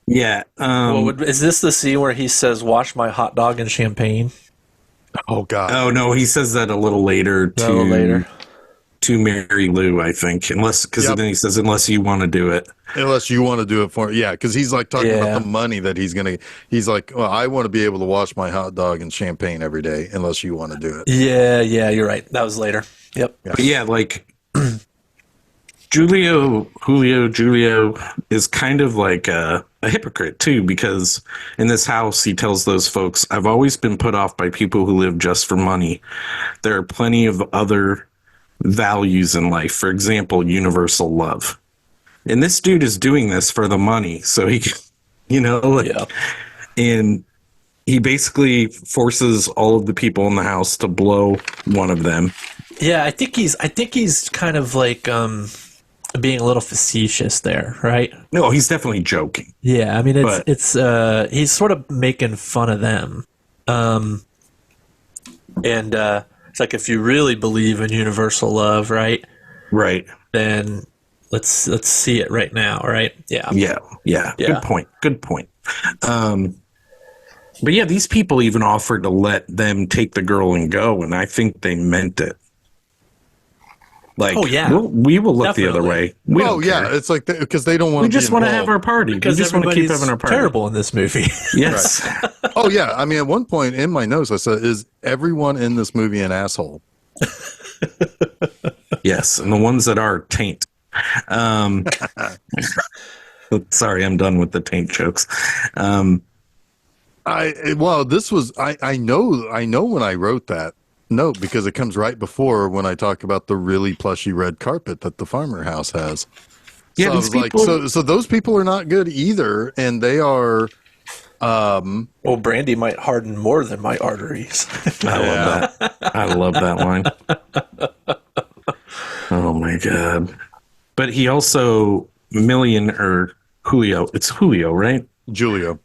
Yeah. Is this the scene where he says, "Wash my hot dog in champagne"? Oh God. Oh no, he says that a little later too. to Mary Lou, I think, because Yep. then he says, unless you want to do it. Unless you want to do it for, yeah, because he's like talking about the money that he's like, well, I want to be able to wash my hot dog and champagne every day, unless you want to do it. Yeah, you're right. That was later. Yep. But yeah, like Julio is kind of like a hypocrite too, because in this house he tells those folks, I've always been put off by people who live just for money. There are plenty of other values in life. For example, universal love. And this dude is doing this for the money. So he, and he basically forces all of the people in the house to blow one of them. Yeah, I think he's kind of like being a little facetious there, right? No, he's definitely joking. Yeah, I mean it's he's sort of making fun of them. And it's like, if you really believe in universal love, right? Right. Then let's see it right now, right? Yeah. Yeah. Good point. But yeah, these people even offered to let them take the girl and go, and I think they meant it. Like, we will look the other way. We don't care. It's like because they don't want. We just want to have our party. Because we just want to keep having our party. Terrible in this movie. Yes. Right. Oh yeah. I mean, at one point in my notes, I said, "Is everyone in this movie an asshole?" Yes, and the ones that are taint. Sorry, I'm done with the taint jokes. This was I know when I wrote that note, because it comes right before when I talk about the really plushy red carpet that the farmer house has. Yeah, so I was like, so those people are not good either, and they are. Well, brandy might harden more than my arteries. I love that line. Oh my god! But he also Julio. It's Julio, right? Julio.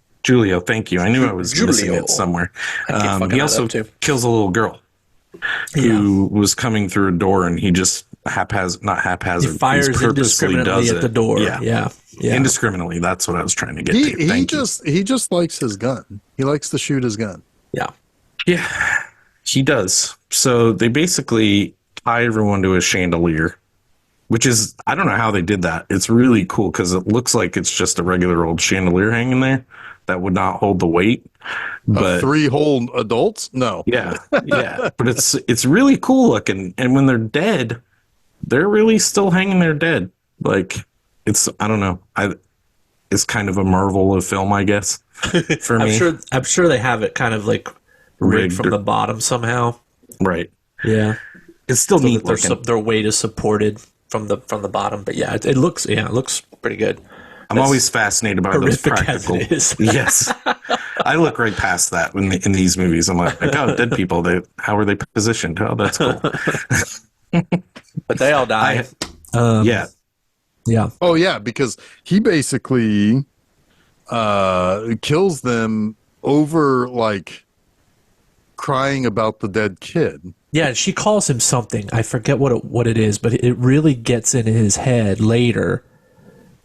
Thank you. I knew I was missing it somewhere. He also kills a little girl who was coming through a door, and he just not haphazard. He fires indiscriminately at the door. Yeah. Indiscriminately. That's what I was trying to get to. He just likes his gun. He likes to shoot his gun. Yeah, he does. So they basically tie everyone to a chandelier, which is, I don't know how they did that. It's really cool because it looks like it's just a regular old chandelier hanging there that would not hold the weight. But 3 whole adults? No. Yeah. But it's really cool looking. And when they're dead, they're really still hanging there dead. Like, I don't know. It's kind of a marvel of film, I guess, for me. I'm sure they have it kind of like rigged from the bottom somehow. Right. Yeah. It's still neat looking. Their weight is supported from the bottom, but it looks pretty good. I'm always fascinated by those practical. Yes. I look right past that in these movies. I'm like, oh, dead people. How are they positioned? Oh, that's cool. But they all die. Yeah. Oh yeah, because he basically kills them over like crying about the dead kid. Yeah, and she calls him something. I forget what it is, but it really gets in his head later.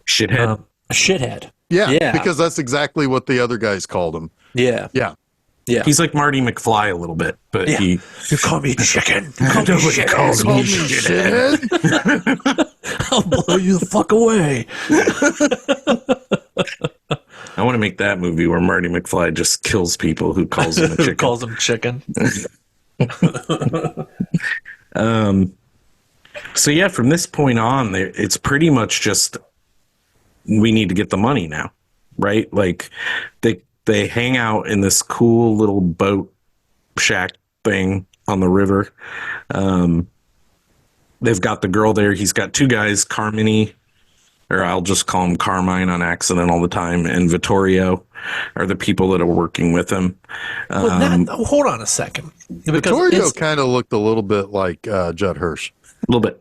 Shithead. Shithead. Yeah, because that's exactly what the other guys called him. Yeah. He's like Marty McFly a little bit, but you call me chicken. Nobody calls me shithead. I'll blow you the fuck away. I want to make that movie where Marty McFly just kills people who calls him a chicken. Calls him chicken. So yeah, from this point on, it's pretty much just we need to get the money now, right? Like they hang out in this cool little boat shack thing on the river. They've got the girl there. He's got 2 guys, Carmine, or I'll just call him Carmine on accident all the time, and Vittorio are the people that are working with him. Hold on a second. Vittorio kind of looked a little bit like Judd Hirsch. A little bit.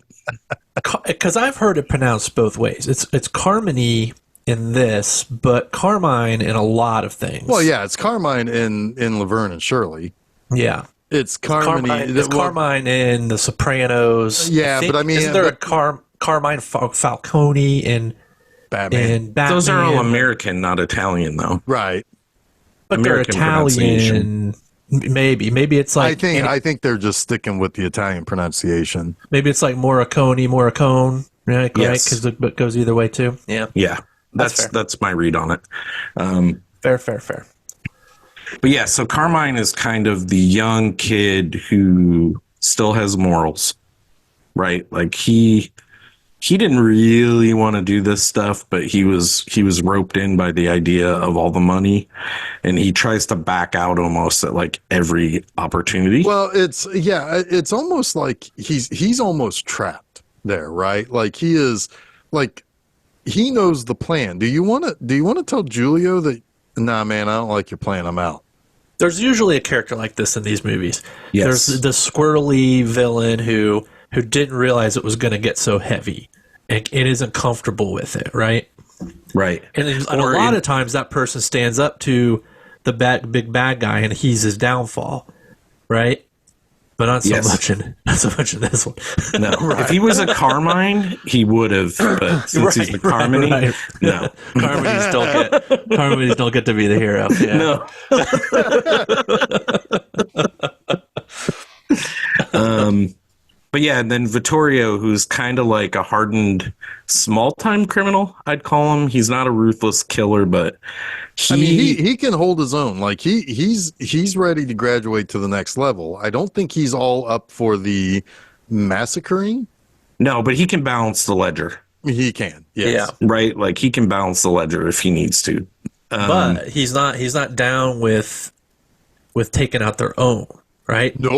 Because I've heard it pronounced both ways. It's Carmine in this, but Carmine in a lot of things. Well, yeah, it's Carmine in Laverne and Shirley. Yeah. It's Carmine. It's Carmine in The Sopranos. Yeah, but I mean, isn't there a Carmine Falcone in Batman? Those are all American, not Italian, though. Right. But American they're Italian Maybe it's like I think they're just sticking with the Italian pronunciation. maybe it's like Morricone, right? Yes. Because it goes either way too. Yeah, Yeah, That's that's my read on it. fair. But yeah, so Carmine is kind of the young kid who still has morals, right? Like he didn't really want to do this stuff, but he was roped in by the idea of all the money, and he tries to back out almost at like every opportunity. Well, it's almost like he's almost trapped there, right? Like he is, like he knows the plan. Do you want to tell Giulio that, nah, man, I don't like your plan, I'm out? There's usually a character like this in these movies. Yes. There's the squirrely villain who didn't realize it was going to get so heavy and isn't comfortable with it, right? Right. And a lot of times that person stands up to the big bad guy and he's his downfall, right? But not so much in this one. No, if he was a Carmine, he would have. But since he's the Carmine, no. Carmines don't get to be the hero. Yeah. No. But yeah, and then Vittorio, who's kind of like a hardened small-time criminal, I'd call him. He's not a ruthless killer, but he can hold his own. Like he's ready to graduate to the next level. I don't think he's all up for the massacring. No, but he can balance the ledger. He can, yes. Yeah. Right? Like he can balance the ledger if he needs to. But he's not down with taking out their own. Right? No,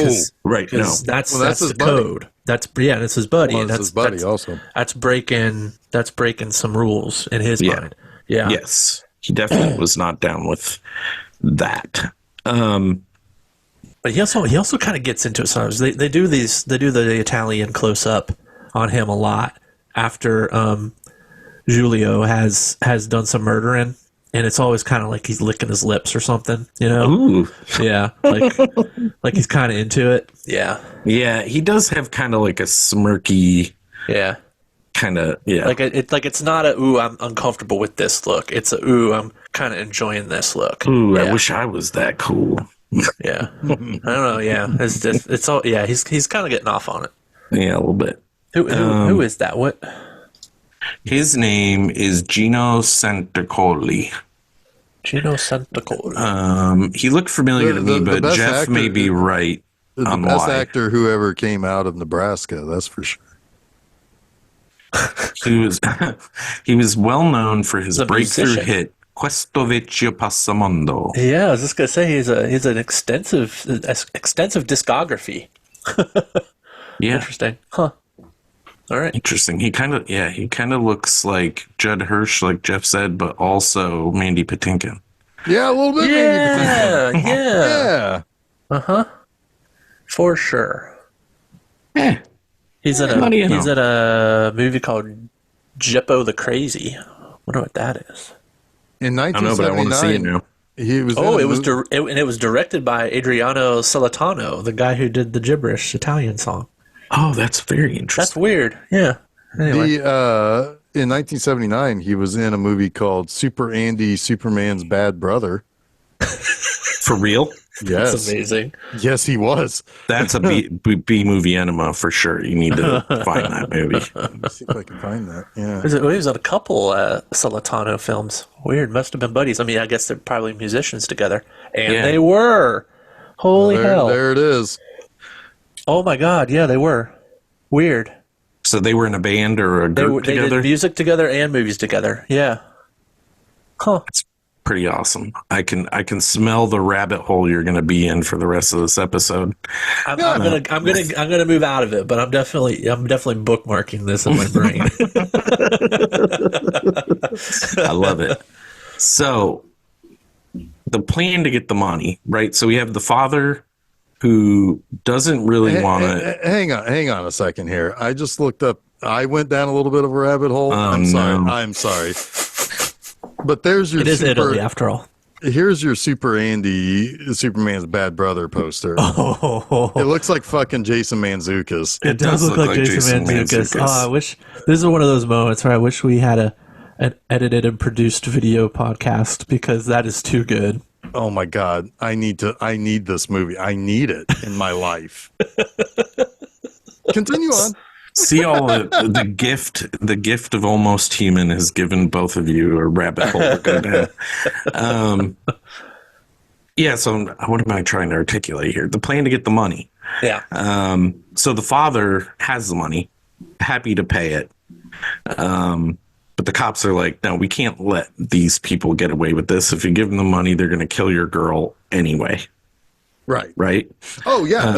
right. No, that's his the buddy. code. That's his buddy. Well, and that's his buddy also. That's breaking some rules in his mind. Yeah. Yes, he definitely was not down with that. But he also kind of gets into it sometimes. They do the Italian close up on him a lot after Giulio has done some murdering. And it's always kind of like he's licking his lips or something, you know? Ooh. Yeah, like he's kind of into it. Yeah. Yeah, he does have kind of like a smirky, Yeah. kind of, yeah. Like it's not a ooh, I'm uncomfortable with this look. It's a ooh, I'm kind of enjoying this look. Ooh, yeah. I wish I was that cool. Yeah. I don't know. Yeah. It's all. Yeah. He's kind of getting off on it. Yeah, a little bit. Who is that? What? His name is Gino Santacoli. Gino Santacoli. He looked familiar to me, but Jeff may be right on the best why. actor who ever came out of Nebraska, that's for sure. He was well known for his a breakthrough musician. hit "Questo Vecchio Passamondo." Yeah, I was just gonna say he's an extensive discography. Yeah, Interesting. Huh. All right. interesting. He kind of looks like Judd Hirsch, like Jeff said, but also Mandy Patinkin. Yeah, a little bit. Yeah. Maybe. Yeah. Yeah. For sure. Eh, He's in How do you know? a movie called Jippo the Crazy. Wonder what that is. In I don't know, but I want to see it 1979, now. he was. Oh, in a it was movie- and it was directed by Adriano Celentano, the guy who did the gibberish Italian song. Oh, that's very That's interesting. weird. Yeah. Anyway. in 1979, he was in a movie called Super Andy, Superman's Bad Brother. For real? That's Yes, amazing. yes, he was. That's a B movie enema for sure. You need to find that movie. Let me see if I can find that. Yeah. He was in a couple Celentano films. Weird. Must have been buddies. I mean, I guess they're probably musicians together. And Yeah. they were. Holy hell. There it is. Oh my God. Yeah, they were. Weird. So they were in a band or a group They together? did music together and movies together. Yeah. Huh. It's pretty awesome. I can smell the rabbit hole you're going to be in for the rest of this episode. I'm gonna move out of it, but I'm definitely bookmarking this in my brain. I love it. So the plan to get the money, right? So we have the father who doesn't really want to. Hang on a second here. I just looked up. I went down a little bit of a rabbit hole. I'm sorry. no. I'm sorry. But there's your It is Italy, after all. Here's your Super Andy, Superman's bad brother poster. Oh, It looks like fucking Jason Mantzoukas. It does look like Jason Mantzoukas. Oh, I wish this is one of those moments where I wish we had an edited and produced video podcast because that is too good. Oh my God. I need this movie. I need it in my life. Continue on. See all the gift of Almost Human has given both of you a rabbit hole to go down. Yeah, so what am I trying to articulate here? The plan to get the money. Yeah. So the father has the money, happy to pay it. But the cops are like, no, we can't let these people get away with this. If you give them the money, they're going to kill your girl anyway. Right. Right. Oh yeah.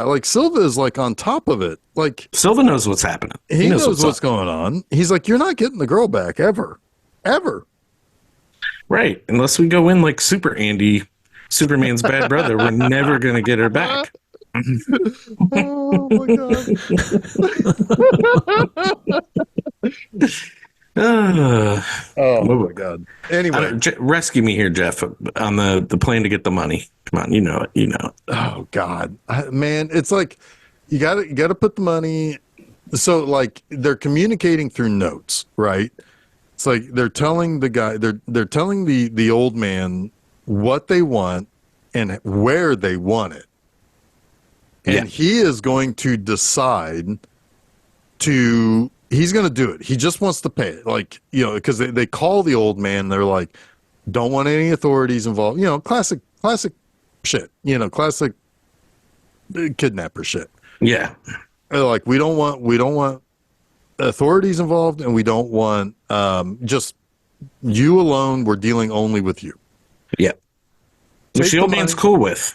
Like Silva is like on top of it. Like Silva knows what's happening. He knows what's going on. He's like, you're not getting the girl back ever. Right. Unless we go in like Super Andy, Superman's bad brother, we're never going to get her back. Oh my God. Oh my God. Anyway, rescue me here, Jeff, on the plan to get the money. Come on, you know it. Oh God, man, it's like you got to put the money. So like they're communicating through notes, right? It's like they're telling the guy, they're telling the old man what they want and where they want it, and he is going to decide to. He's going to do it. He just wants to pay it. Like, because they call the old man. They're like, don't want any authorities involved. Classic shit. Classic kidnapper shit. Yeah. They're like, we don't want authorities involved, and we don't want just you alone. We're dealing only with you. Yeah. Which the old man's cool with.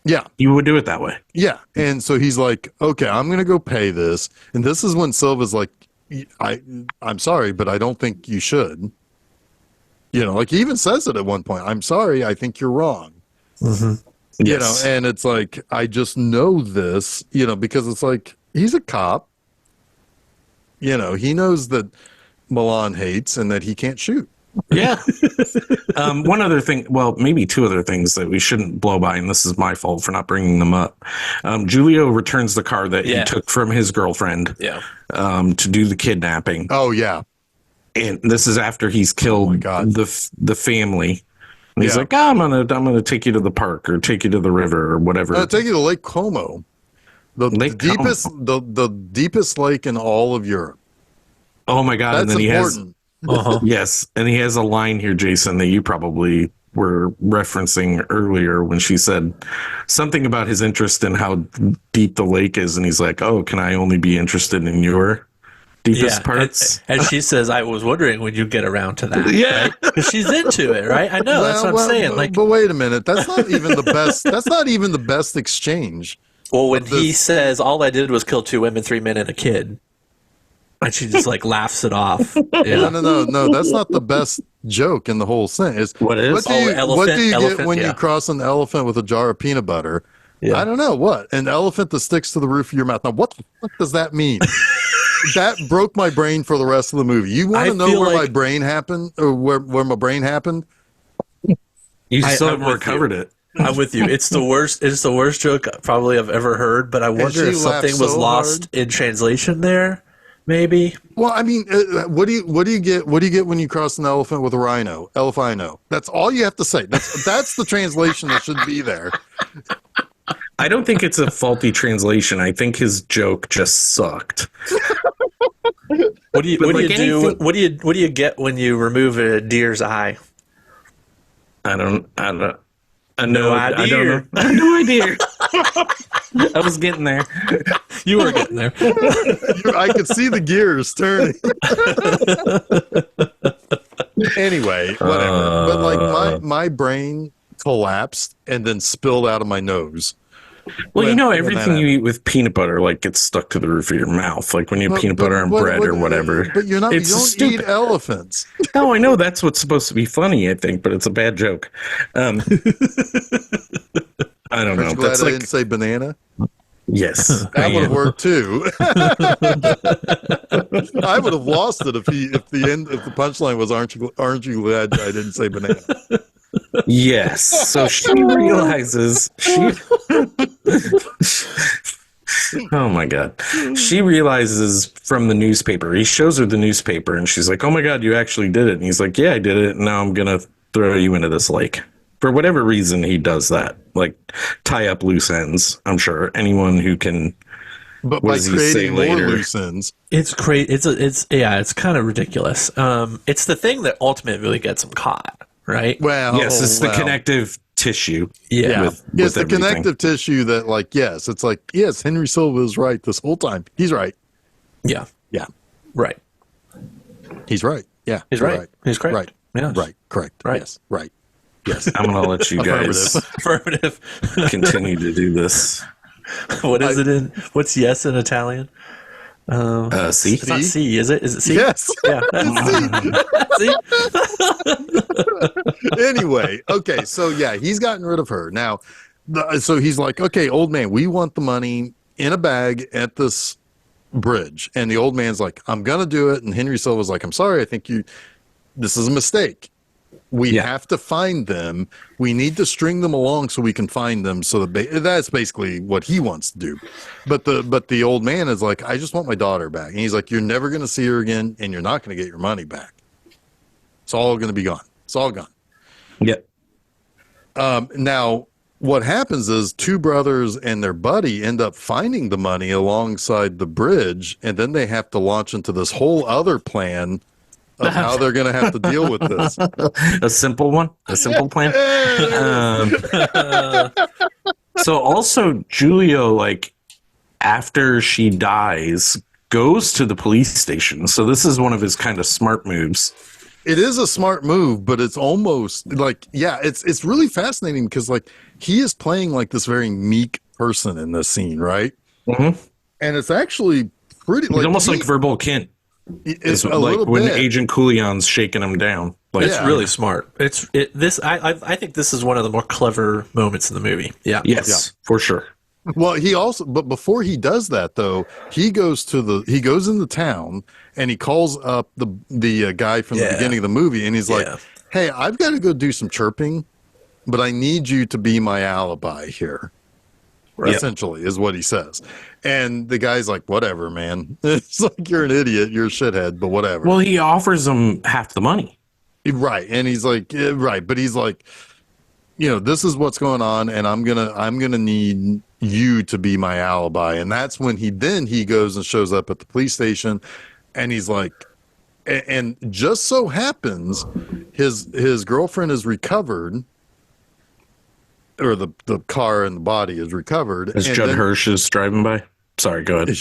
Yeah. You would do it that way. Yeah. And so he's like, okay, I'm going to go pay this. And this is when Silva's like, I'm sorry, but I don't think you should. Like he even says it at one point. I'm sorry. I think you're wrong. Mm-hmm. Yes. And it's like, I just know this, because it's like, he's a cop. He knows that Milan hates and that he can't shoot. Yeah. One other thing, well, maybe two other things that we shouldn't blow by, and this is my fault for not bringing them up. Julio returns the car that he took from his girlfriend to do the kidnapping. Oh, yeah. And this is after he's killed the family. And he's like, I'm gonna take you to the park or take you to the river or whatever. I'll take you to Lake Como. The deepest lake in all of Europe. Oh, my God. That's and then important. Yes, and he has a line here, Jason, that you probably were referencing earlier when she said something about his interest in how deep the lake is, and he's like, "Oh, can I only be interested in your deepest parts?" And she says, "I was wondering when you get around to that." Yeah, because she's into it, right? I know that's what I'm saying. But wait a minute, that's not even the best. That's not even the best exchange. Well, when he says, "All I did was kill 2 women, 3 men, and a kid." And she just like laughs it off. Yeah. No. That's not the best joke in the whole thing. What is? What do you get when you cross an elephant with a jar of peanut butter? Yeah. I don't know what. An elephant that sticks to the roof of your mouth. Now, what the fuck does that mean? That broke my brain for the rest of the movie. You want to know where my brain happened, or where my brain happened? You still haven't recovered it. I'm with you. It's the worst. It's the worst joke probably I've ever heard. But I wonder if something was lost in translation there. Maybe. Well, I mean, what do you get? What do you get when you cross an elephant with a rhino? Elephino. That's all you have to say. That's the translation that should be there. I don't think it's a faulty translation. I think his joke just sucked. What do you get when you remove a deer's eye? I don't know. No idea. I have no idea. I was getting there. You were getting there. I could see the gears turning. Anyway, whatever. But like my brain collapsed and then spilled out of my nose. Well, everything you eat with peanut butter like gets stuck to the roof of your mouth, like when you have peanut butter and bread or whatever. But you don't eat elephants. No, I know that's what's supposed to be funny, I think, but it's a bad joke. I don't know. Are you glad I didn't say banana? Yes, that would have worked too. I would have lost it if the punchline was aren't you glad I didn't say banana? Yes. So she realizes oh my God. She realizes from the newspaper. He shows her the newspaper and she's like, "Oh my God, you actually did it." And he's like, "Yeah, I did it. And now I'm going to throw you into this lake. For whatever reason, he does that. Like, tie up loose ends. I'm sure anyone who can. But What by does he say creating more later? loose ends. It's crazy. It's kind of ridiculous. It's the thing that ultimately really gets him caught, right? Well, Yes, it's the connective tissue. Yeah. With It's the everything. connective tissue that, like, yes, it's like, yes, Henry Silva is right this whole time. He's right. Yeah. Yeah. Right. He's right. Yeah. He's you're right. He's correct. Right. Yes. Right. Correct. Right. Yes. Right. Yes. I'm going to let you guys Affirmative. continue to do this. What is it in? What's yes in Italian? See? It's not C, is it? Is it C? Yes. Yeah. See? Anyway, okay, so yeah, he's gotten rid of her now. So he's like, okay, old man, we want the money in a bag at this bridge, and the old man's like, I'm gonna do it, and Henry Silva's like, I'm sorry, I think this is a mistake. We have to find them. We need to string them along so we can find them. So that's basically what he wants to do. But the old man is like, I just want my daughter back, and he's like, you're never gonna see her again, and you're not gonna get your money back. It's all gonna be gone. It's all gone. Yep. Now, what happens is two brothers and their buddy end up finding the money alongside the bridge, and then they have to launch into this whole other plan of how they're going to have to deal with this. A simple one? A simple plan? So also, Julio, like, after she dies, goes to the police station. So this is one of his kind of smart moves. It is a smart move, but it's almost like, yeah, it's really fascinating because, like, he is playing like this very meek person in this scene, right? Mm-hmm. And it's actually pretty. He's almost like Verbal Kint. It's a like little when bit. Agent Coulion's shaking him down. Like, It's really smart. I think this is one of the more clever moments in the movie. Yeah. yes, for sure. Well, but before he does that, though, he goes into town and he calls up the guy from the beginning of the movie, and he's like, "Hey, I've got to go do some chirping, but I need you to be my alibi here." Right. Essentially, is what he says, and the guy's like, "Whatever, man. It's like you're an idiot, you're a shithead, but whatever." Well, he offers him half the money. Right, and he's like, right, but he's like, this is what's going on, and I'm gonna need you to be my alibi. And that's when he goes and shows up at the police station, and he's like, and just so happens his girlfriend is recovered, or the car and the body is recovered. As Judd Hirsch is driving by. Sorry, go ahead.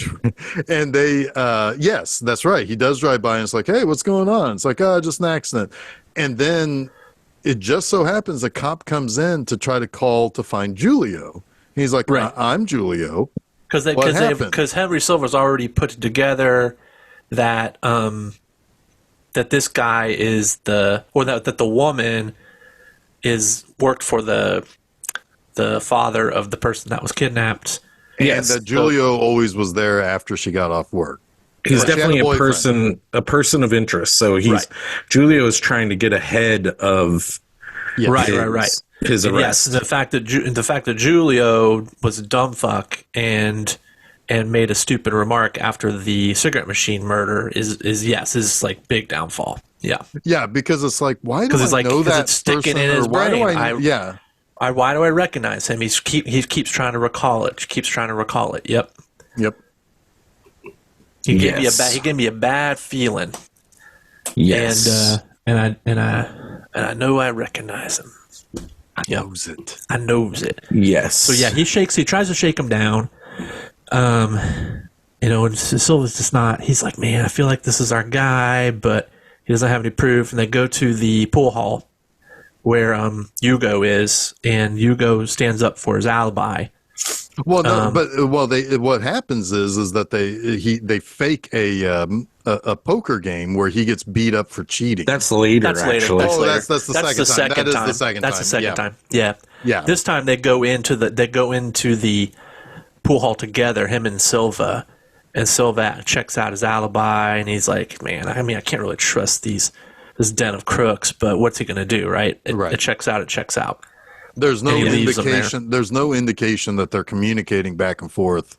And they, yes, that's right. He does drive by and it's like, hey, what's going on? It's like, just an accident. And then it just so happens a cop comes in to try to call to find Julio. He's like, Right. I'm Julio. Because Henry Silver's already put it together that that this guy is that the woman is worked for the father of the person that was kidnapped. And Yes. that Julio always was there after she got off work. He's Like, she had definitely a a person of interest. So Julio is trying to get ahead of Right. his And arrest. yes, the fact that Julio was a dumb fuck and made a stupid remark after the cigarette machine murder is like big downfall. Yeah, Yeah, because it's like, why do because it's I like know that it's sticking person, in his or why brain. do I, yeah. Why do I recognize him? He keeps trying to recall it. Keeps trying to recall it. Yep. He gave me a bad feeling. Yes. And I know I recognize him. Knows it. I knows it. Yes. So yeah, he tries to shake him down. And Silva's just not. He's like, man, I feel like this is our guy, but he doesn't have any proof. And they go to the pool hall where Hugo is, and Hugo stands up for his alibi. Well, no, what happens is that they fake a poker game where he gets beat up for cheating. That's later, actually. That's the second time. That is the second time. That's the second time. Yeah. Yeah. This time they go into the pool hall together, him and Silva. And Silva checks out his alibi, and he's like, man, I mean, I can't really trust this den of crooks, but what's he going to do, right? It checks out, it checks out. There's no And he leaves them there. indication. There's no indication that they're communicating back and forth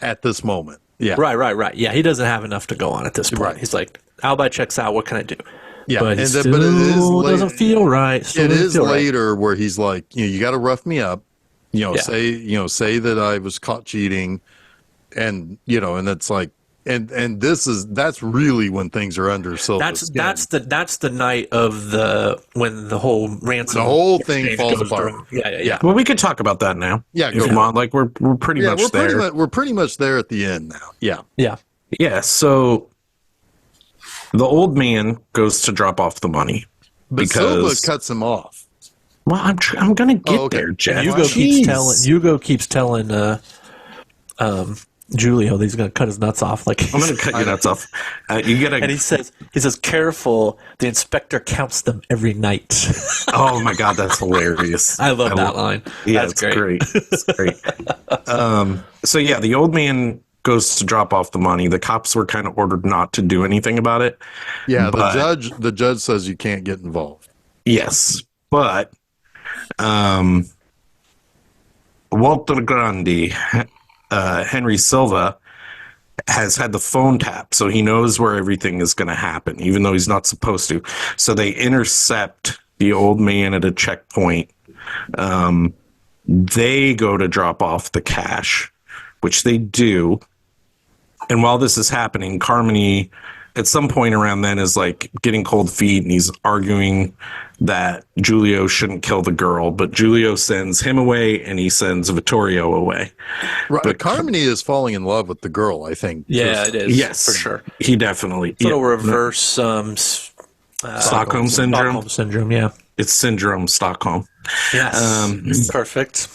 at this moment. Yeah. Right. Yeah, he doesn't have enough to go on at this point. Right. He's like, alibi checks out, what can I do? Yeah, but he and still but it is doesn't feel right. Still It doesn't is feel right. later where he's like, you got to rough me up, Yeah. say that I was caught cheating, and and it's like, and that's really when things are under Silva's skin. That's the night of when the whole ransom, The whole thing exchange falls goes apart. down. Yeah. Well, we could talk about that now. Yeah, if go you for want. Like we're pretty Yeah, much there. we're pretty much there at the end now. Yeah. Yeah. Yeah. So the old man goes to drop off the money But Silva because cuts him off. well, I'm gonna get okay. there, Jeff. Hugo keeps telling Julio that he's going to cut his nuts off. Like I'm gonna cut your nuts off. You gotta. And he says, careful, the inspector counts them every night. Oh my god, that's hilarious. I love that line. Yeah, That's it's great. It's great. So yeah, the old man goes to drop off the money. The cops were kind of ordered not to do anything about it. Yeah, but, the judge says you can't get involved. Yes, but Walter Grandi, Henry Silva, has had the phone tap, so he knows where everything is going to happen, even though he's not supposed to. So they intercept the old man at a checkpoint. They go to drop off the cash, which they do. And while this is happening, Carmody, at some point around then, is like getting cold feet, and he's arguing that Julio shouldn't kill the girl, but Julio sends him away and he sends Vittorio away. Right, But Carmody is falling in love with the girl, I think. Yeah, it is. yes, For sure. He definitely. Sort of yeah. reverse Stockholm syndrome. Stockholm syndrome. Yeah. It's syndrome Stockholm. Yes. Perfect.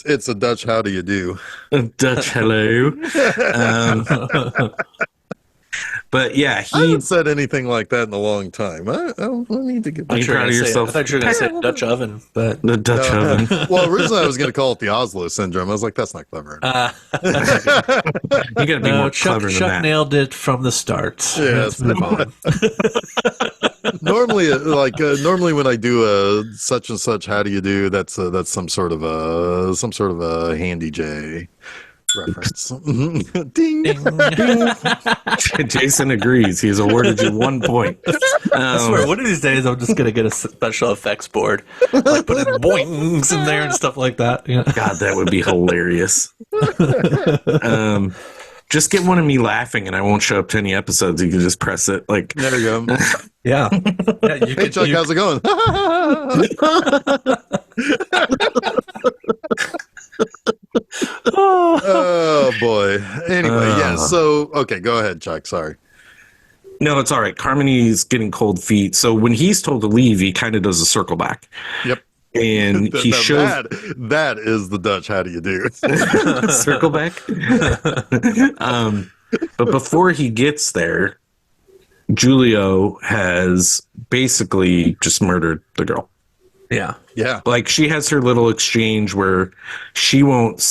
It's a Dutch how do you do. Dutch hello. But yeah, I he. haven't said anything like that in a long time. I need to get Are you proud of yourself? I thought you were going to say Dutch oven, but The Dutch oven. Well, originally I was going to call it the Oslo syndrome. I was like, that's not clever. You got to be more Chuck, clever than Chuck that. nailed it from the start. Yes. Let's move on. normally when I do a such and such, how do you do? That's some sort of a handy J reference. Ding. Jason agrees. He's awarded you 1 point. I swear, one of these days I'm just gonna get a special effects board, like put in boings in there and stuff like that. Yeah. God, that would be hilarious. Just get one of me laughing, and I won't show up to any episodes. You can just press it. Like There you go. Yeah. You Hey Chuck, how's it going? Oh boy. Anyway, yeah. So okay, go ahead, Chuck. Sorry. no, it's all right. Carmony's getting cold feet, so when he's told to leave, he kind of does a circle back, Yep. and he Now shows that is the Dutch. How do you do? circle back. But before he gets there, Julio has basically just murdered the girl. Yeah. Yeah. Like she has her little exchange where she won't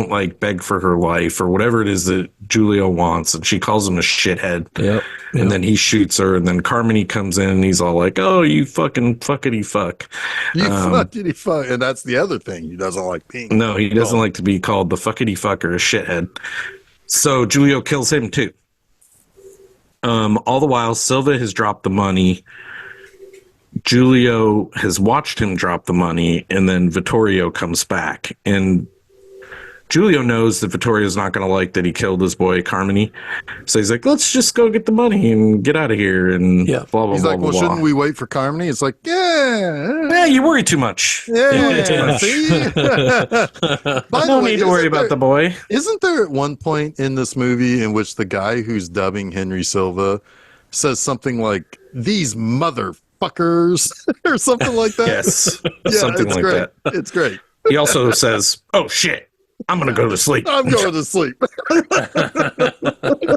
like beg for her life or whatever it is that Julio wants, and she calls him a shithead. Yep. And then he shoots her, and then Carmody comes in and he's all like, "Oh, you fucking fuckity fuck." You fuckity fuck, and that's the other thing he doesn't like being. No, he doesn't like to be called the fuckity fuck or a shithead. So Julio kills him too. All the while, Silva has dropped the money. Julio has watched him drop the money, and then Vittorio comes back. And Julio knows that Vittorio's not going to like that he killed his boy Carmody. So he's like, let's just go get the money and get out of here. And Yeah. blah, blah, He's blah, like, blah, well, blah. shouldn't we wait for Carmody? It's like, Yeah, you worry too much. yeah. See? By No need to worry about the boy. Isn't there at one point in this movie in which the guy who's dubbing Henry Silva says something like, these motherfuckers, or something like that? Yes, Yeah, something it's like great. that. It's great. He also says, oh, shit, I'm going to go to sleep. I'm going to sleep.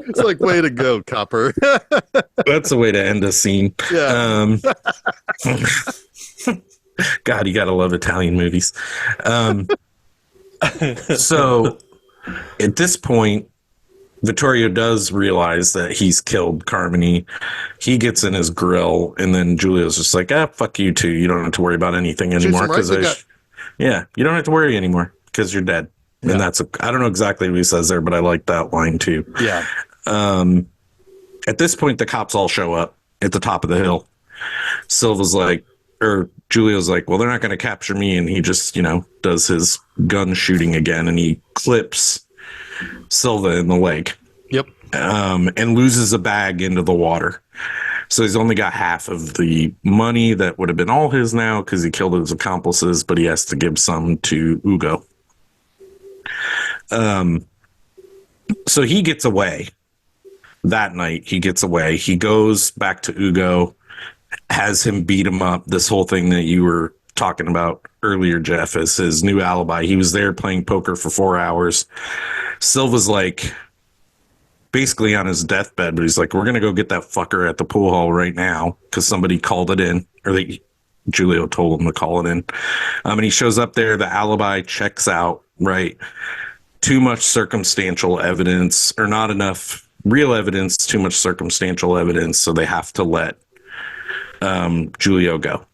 It's like, way to go, copper. That's a way to end a scene. Yeah. God, you got to love Italian movies. So at this point, Vittorio does realize that he's killed Carmody. He gets in his grill, and then Julio's just like, fuck you too. You don't have to worry about anything anymore. him right in the gut. Yeah, you don't have to worry anymore because you're dead. Yeah. And I don't know exactly what he says there, but I like that line too. Yeah. At this point, the cops all show up at the top of the hill. Silva's like, or Julio's like, well, they're not going to capture me. And he just, does his gun shooting again. And he clips Silva in the leg. Yep. And loses a bag into the water. So he's only got half of the money that would have been all his now because he killed his accomplices, but he has to give some to Hugo. So he gets away. That night, he gets away. He goes back to Hugo, has him beat him up. This whole thing that you were talking about earlier, Jeff, is his new alibi. He was there playing poker for 4 hours. Silva's like basically on his deathbed, but he's like, we're going to go get that fucker at the pool hall right now because somebody called it in, or Julio told him to call it in. And he shows up there. The alibi checks out, right? Too much circumstantial evidence, or not enough real evidence, too much circumstantial evidence. So they have to let Julio go.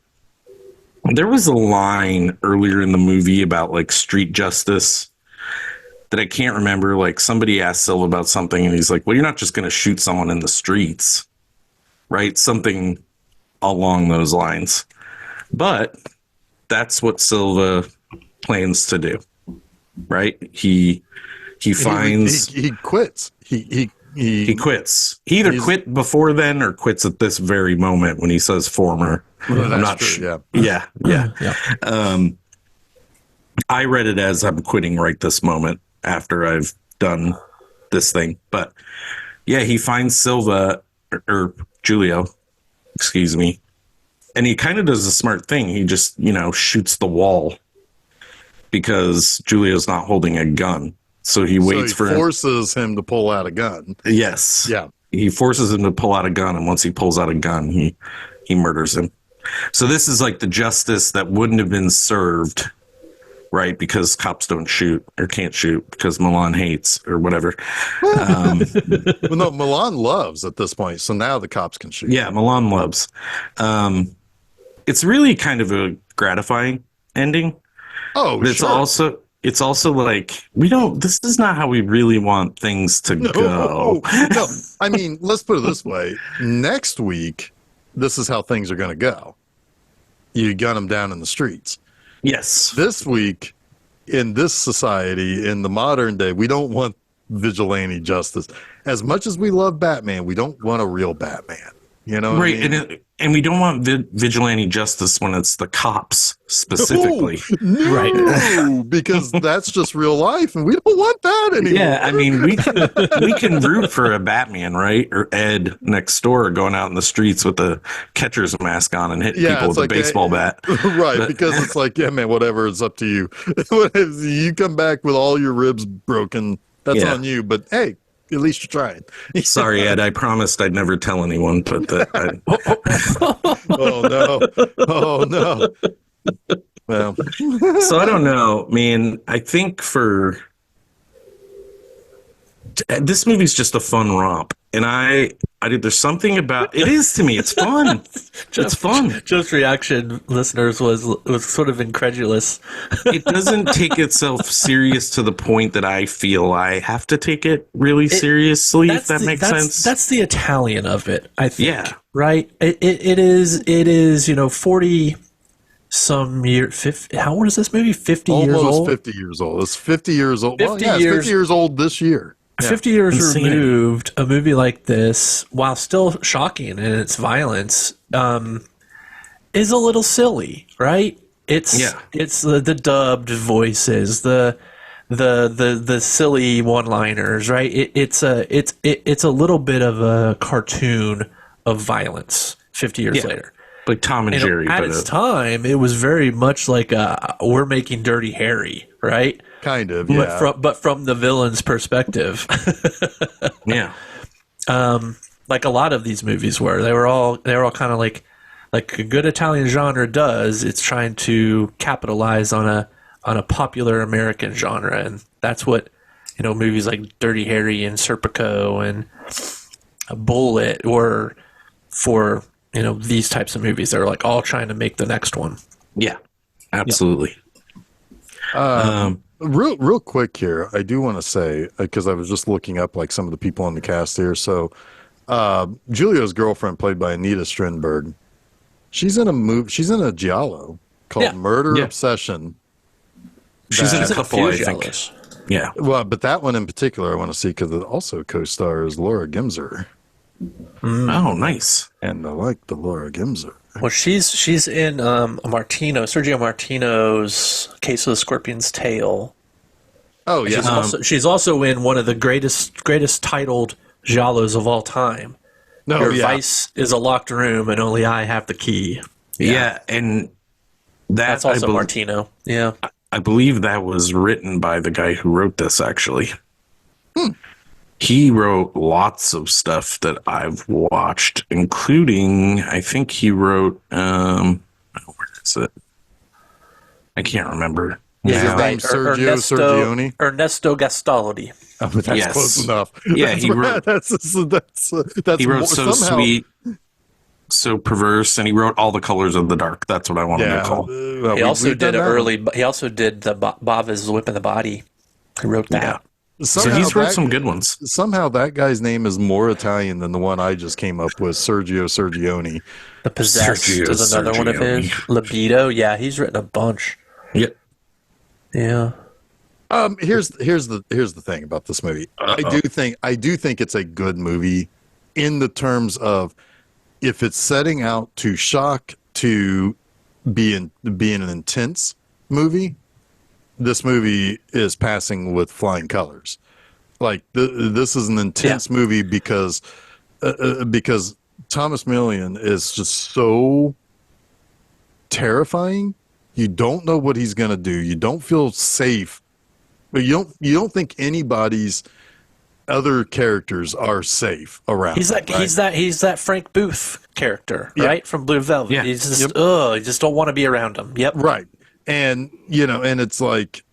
There was a line earlier in the movie about like street justice that I can't remember. Like somebody asked Silva about something and he's like, well, you're not just going to shoot someone in the streets, right? Something along those lines. But that's what Silva plans to do, right? He finds... He quits. He quits. He either quit before then or quits at this very moment when he says former. Well, I'm not sure. Yeah. I read it as I'm quitting right this moment after I've done this thing. But yeah, he finds Silva or Julio, excuse me, and he kind of does a smart thing. He just, shoots the wall because Julio's not holding a gun. So he waits for him. Forces him to pull out a gun. Yes. Yeah. He forces him to pull out a gun, and once he pulls out a gun, he murders him. So this is like the justice that wouldn't have been served, right? Because cops don't shoot or can't shoot because Milan hates or whatever. Well, no, Milan loves at this point, so now the cops can shoot. Yeah, Milan loves. It's really kind of a gratifying ending. Oh, but it's also like, this is not how we really want things to go. No, I mean, let's put it this way. Next week, this is how things are going to go. You gun them down in the streets. Yes. This week, in this society, in the modern day, we don't want vigilante justice. As much as we love Batman, we don't want a real Batman. You know what I mean? And we don't want vigilante justice when it's the cops specifically. No, right. Because that's just real life, and we don't want that anymore. Yeah, I mean, we can root for a Batman, right? Or Ed next door going out in the streets with a catcher's mask on and hitting people with a baseball bat. Right, because it's like, yeah, man, whatever, it's up to you. You come back with all your ribs broken, that's on you. But hey, at least you're trying. Sorry, Ed. I promised I'd never tell anyone, but Oh no! Well, so I don't know, man. I think this movie's just a fun romp, and I there's something about it is to me. It's fun. It's fun. Jeff's reaction, listeners, was sort of incredulous. It doesn't take itself serious to the point that I feel I have to take it really seriously. If that makes sense. That's the Italian of it, I think. Yeah. Right. It is 40 some year. 50, how old is this movie? 50 years old. Almost 50 years old. It's 50 years old. 50 well, yeah, it's 50 years old this year. 50 years removed, a movie like this, while still shocking in its violence, is a little silly, right? It's the dubbed voices, the silly one-liners, right? It's a little bit of a cartoon of violence 50 years later. Like Tom and Jerry. At its time, it was very much like we're making Dirty Harry, right? Kind of, yeah. But from the villain's perspective. Yeah. Like a lot of these movies were. They were all kind of like a good Italian genre does. It's trying to capitalize on a popular American genre, and that's what movies like Dirty Harry and Serpico and Bullet were for. These types of movies. They're like all trying to make the next one. Yeah, absolutely. Real quick here, I do want to say, because I was just looking up like some of the people on the cast here. So, Julio's girlfriend, played by Anita Strindberg, she's in a movie. She's in a giallo called Murder Yeah. Obsession. She's in a She's in a couple, few I think. giallos. Yeah. Well, but that one in particular, I want to see because it also co-stars Laura Gimser, Oh, nice. and I like the Laura Gimser. Well, she's in Sergio Martino's Case of the Scorpion's Tail. Oh yeah, She's also in one of the greatest titled giallos of all time. no, Your yeah. vice is a locked room, and only I have the key. Yeah, and That's also Martino. Yeah. I believe that was written by the guy who wrote this, actually. He wrote lots of stuff that I've watched, including, I think he wrote, where is it? I can't remember. Yeah, you're His right. name's Sergio Sergioni. Ernesto Gastaldi. Oh, but that's Yes. close enough. Yeah, that's, he wrote- that's He wrote more, So somehow, Sweet, So Perverse, and he wrote All the Colors of the Dark. That's what I wanted to call. well, He also we've did done that one. He also did the Bava's Whip in the Body. He wrote that. Yeah. So Somehow he's wrote that- some good ones. Somehow that guy's name is more Italian than the one I just came up with, Sergio Sergioni. The Possessed Sergio is another one of his. Sergioni. Libido. Yeah, he's written a bunch. Yep. Yeah. Here's the thing about this movie. I do think it's a good movie in the terms of if it's setting out to shock, to be an intense movie. This movie is passing with flying colors. Like this is an intense movie because Thomas Millian is just so terrifying. You don't know what he's going to do. You don't feel safe. But you don't think anybody's other characters are safe around. He's that Frank Booth character, right? From Blue Velvet. Yeah. He's just you just don't want to be around him. Yep. Right. And and it's like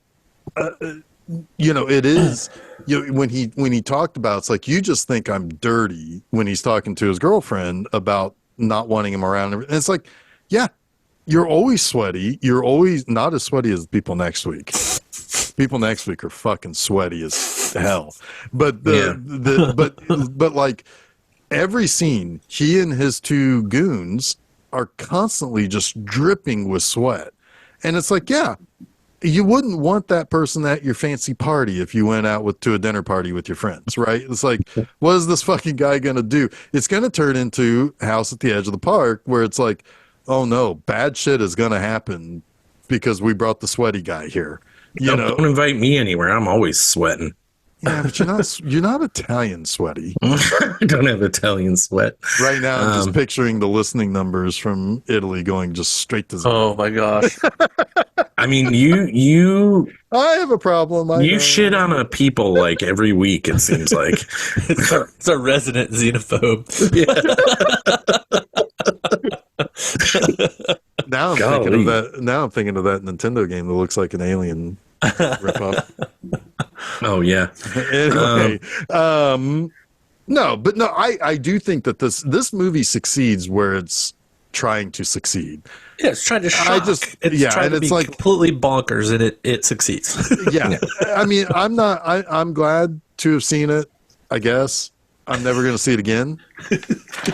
it is when he talked about, it's like, you just think I'm dirty when he's talking to his girlfriend about not wanting him around. And it's like, yeah, you're always sweaty. You're always not as sweaty as people next week. People next week are fucking sweaty as hell. But but like every scene, he and his two goons are constantly just dripping with sweat. And it's like, yeah, you wouldn't want that person at your fancy party if you went out to a dinner party with your friends, right? It's like, what is this fucking guy going to do? It's going to turn into House at the Edge of the Park, where it's like, oh no, bad shit is going to happen because we brought the sweaty guy here. Don't invite me anywhere. I'm always sweating. Yeah, but you're not Italian sweaty. I don't have Italian sweat. Right now, I'm just picturing the listening numbers from Italy going just straight to zero. Oh my gosh. I mean, you I have a problem. I know. shit on a people like every week. It seems like. It's a resident xenophobe. Now I'm thinking of that. Now I'm thinking of that Nintendo game that looks like an alien ripoff. Oh yeah. Anyway, no, I do think that this movie succeeds where it's trying to succeed. Yeah, it's trying to shock. It's trying to be completely bonkers, and it succeeds. Yeah. I mean, I'm glad to have seen it. I guess I'm never going to see it again.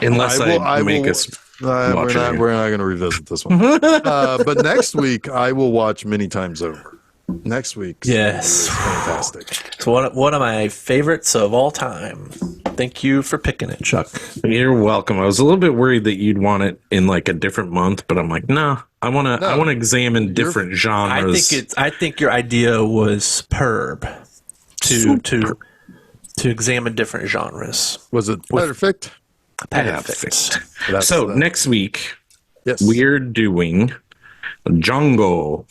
Unless I make us. We're not going to revisit this one. But next week I will watch many times over. Next week, yes, fantastic. It's one of my favorites of all time. Thank you for picking it, Chuck. You're welcome. I was a little bit worried that you'd want it in like a different month, but I'm like, nah. I want to examine different genres. I think your idea was superb to examine different genres. Was it perfect? Perfect. So next week, yes, we're doing Django.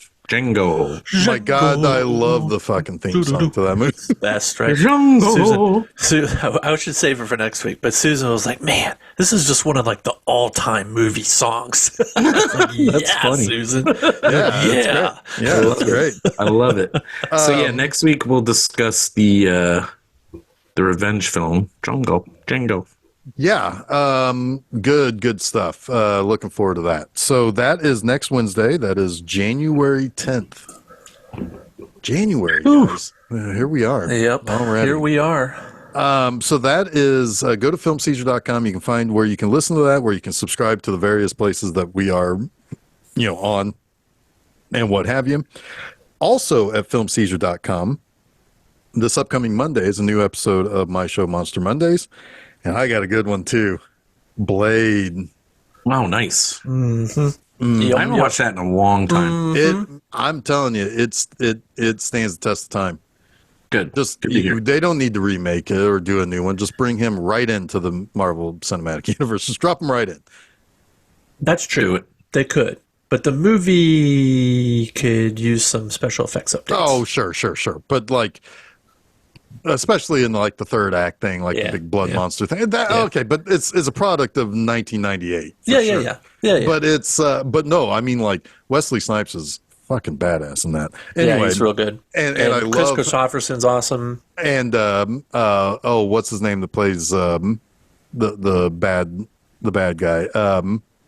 My God, I love the fucking theme song to that movie. Best, right? Django. Susan, I should save it for next week. But Susan was like, "Man, this is just one of like the all-time movie songs." That's funny. Susan. Yeah, that's great. I love it. So next week we'll discuss the revenge film Django. Yeah, good stuff. Looking forward to that. So that is next Wednesday. That is January 10th. January, guys. Here we are. Yep. Already. Here we are. So that is, go to filmseizure.com. You can find where you can listen to that, where you can subscribe to the various places that we are, on and what have you. Also at filmseizure.com, this upcoming Monday is a new episode of my show, Monster Mondays. And I got a good one too. Blade. Wow, nice. Yep, I haven't watched that in a long time. I'm telling you, it stands the test of time. Good. Just Good to hear. they don't need to remake it or do a new one. Just bring him right into the Marvel Cinematic Universe. Just drop him right in. That's true. Do it. They could. But the movie could use some special effects updates. Oh, sure. But especially in like the third act thing, like the big blood monster thing. Okay, but it's a product of 1998. Yeah. But it's but no, I mean like Wesley Snipes is fucking badass in that. Anyway, yeah, he's real good. And I Chris love Christopherson's awesome. And what's his name that plays the bad guy?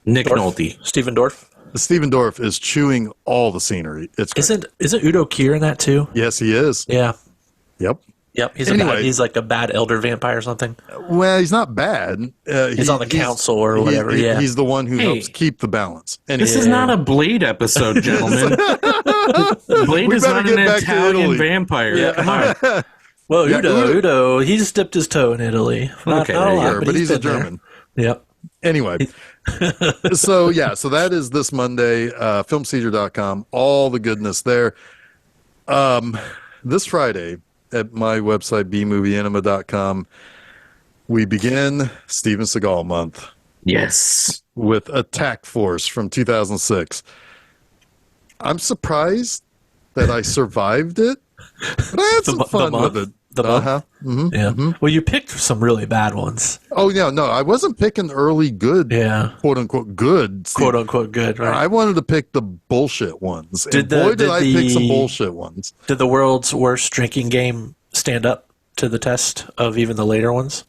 Nick Nolte. Stephen Dorff. Stephen Dorff is chewing all the scenery. It's great. Isn't Udo Kier in that too? Yes, he is. Yeah. Yep. He's like a bad elder vampire or something. Well, he's not bad. He's on the council or whatever. He's the one who helps keep the balance. This is not a Blade episode, gentlemen. Blade is not an Italian vampire. Yeah. Come on. Well, Udo, he's dipped his toe in Italy. Not a lot, but he's a been there. German. Yep. Anyway, so that is this Monday, filmseizure.com, all the goodness there. This Friday at my website, bmovieanima.com, we begin Steven Seagal month. Yes. With Attack Force from 2006. I'm surprised that I survived it, but I had some fun with it. Well, you picked some really bad ones. Oh, yeah. No, I wasn't picking early good, quote unquote good. Quote unquote good, right? I wanted to pick the bullshit ones. Did I pick some bullshit ones. Did the world's worst drinking game stand up to the test of even the later ones?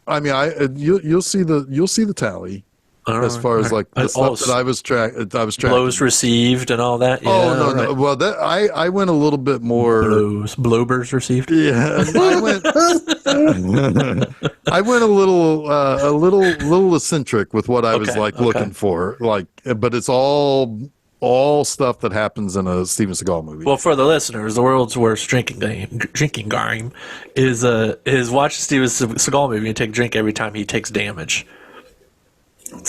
I mean, you'll see the tally. As far as like the stuff that I was tracking, blows received and all that. Yeah, no. Well, that I went a little bit more blowbers received. Yeah, I went a little eccentric with what I was looking for, but it's all stuff that happens in a Steven Seagal movie. Well, for the listeners, the world's worst drinking game is watch a Steven Seagal movie and take a drink every time he takes damage.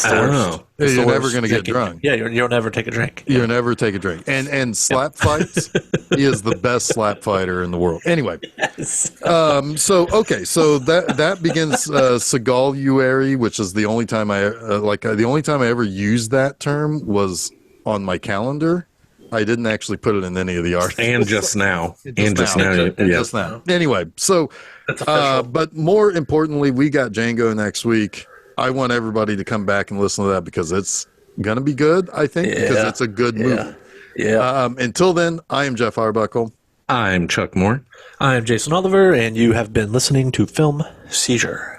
You're never going to get drunk. Yeah, you'll never take a drink. You'll never take a drink. And slap fights, he is the best slap fighter in the world. Anyway, so that begins Seagaluary, which is the only time the only time I ever used that term was on my calendar. I didn't actually put it in any of the articles. And just now. Just now. Anyway, so but more importantly, we got Django next week. I want everybody to come back and listen to that because it's going to be good, I think, because it's a good movie. Yeah. Until then, I am Jeff Arbuckle. I'm Chuck Moore. I'm Jason Oliver, and you have been listening to Film Seizure.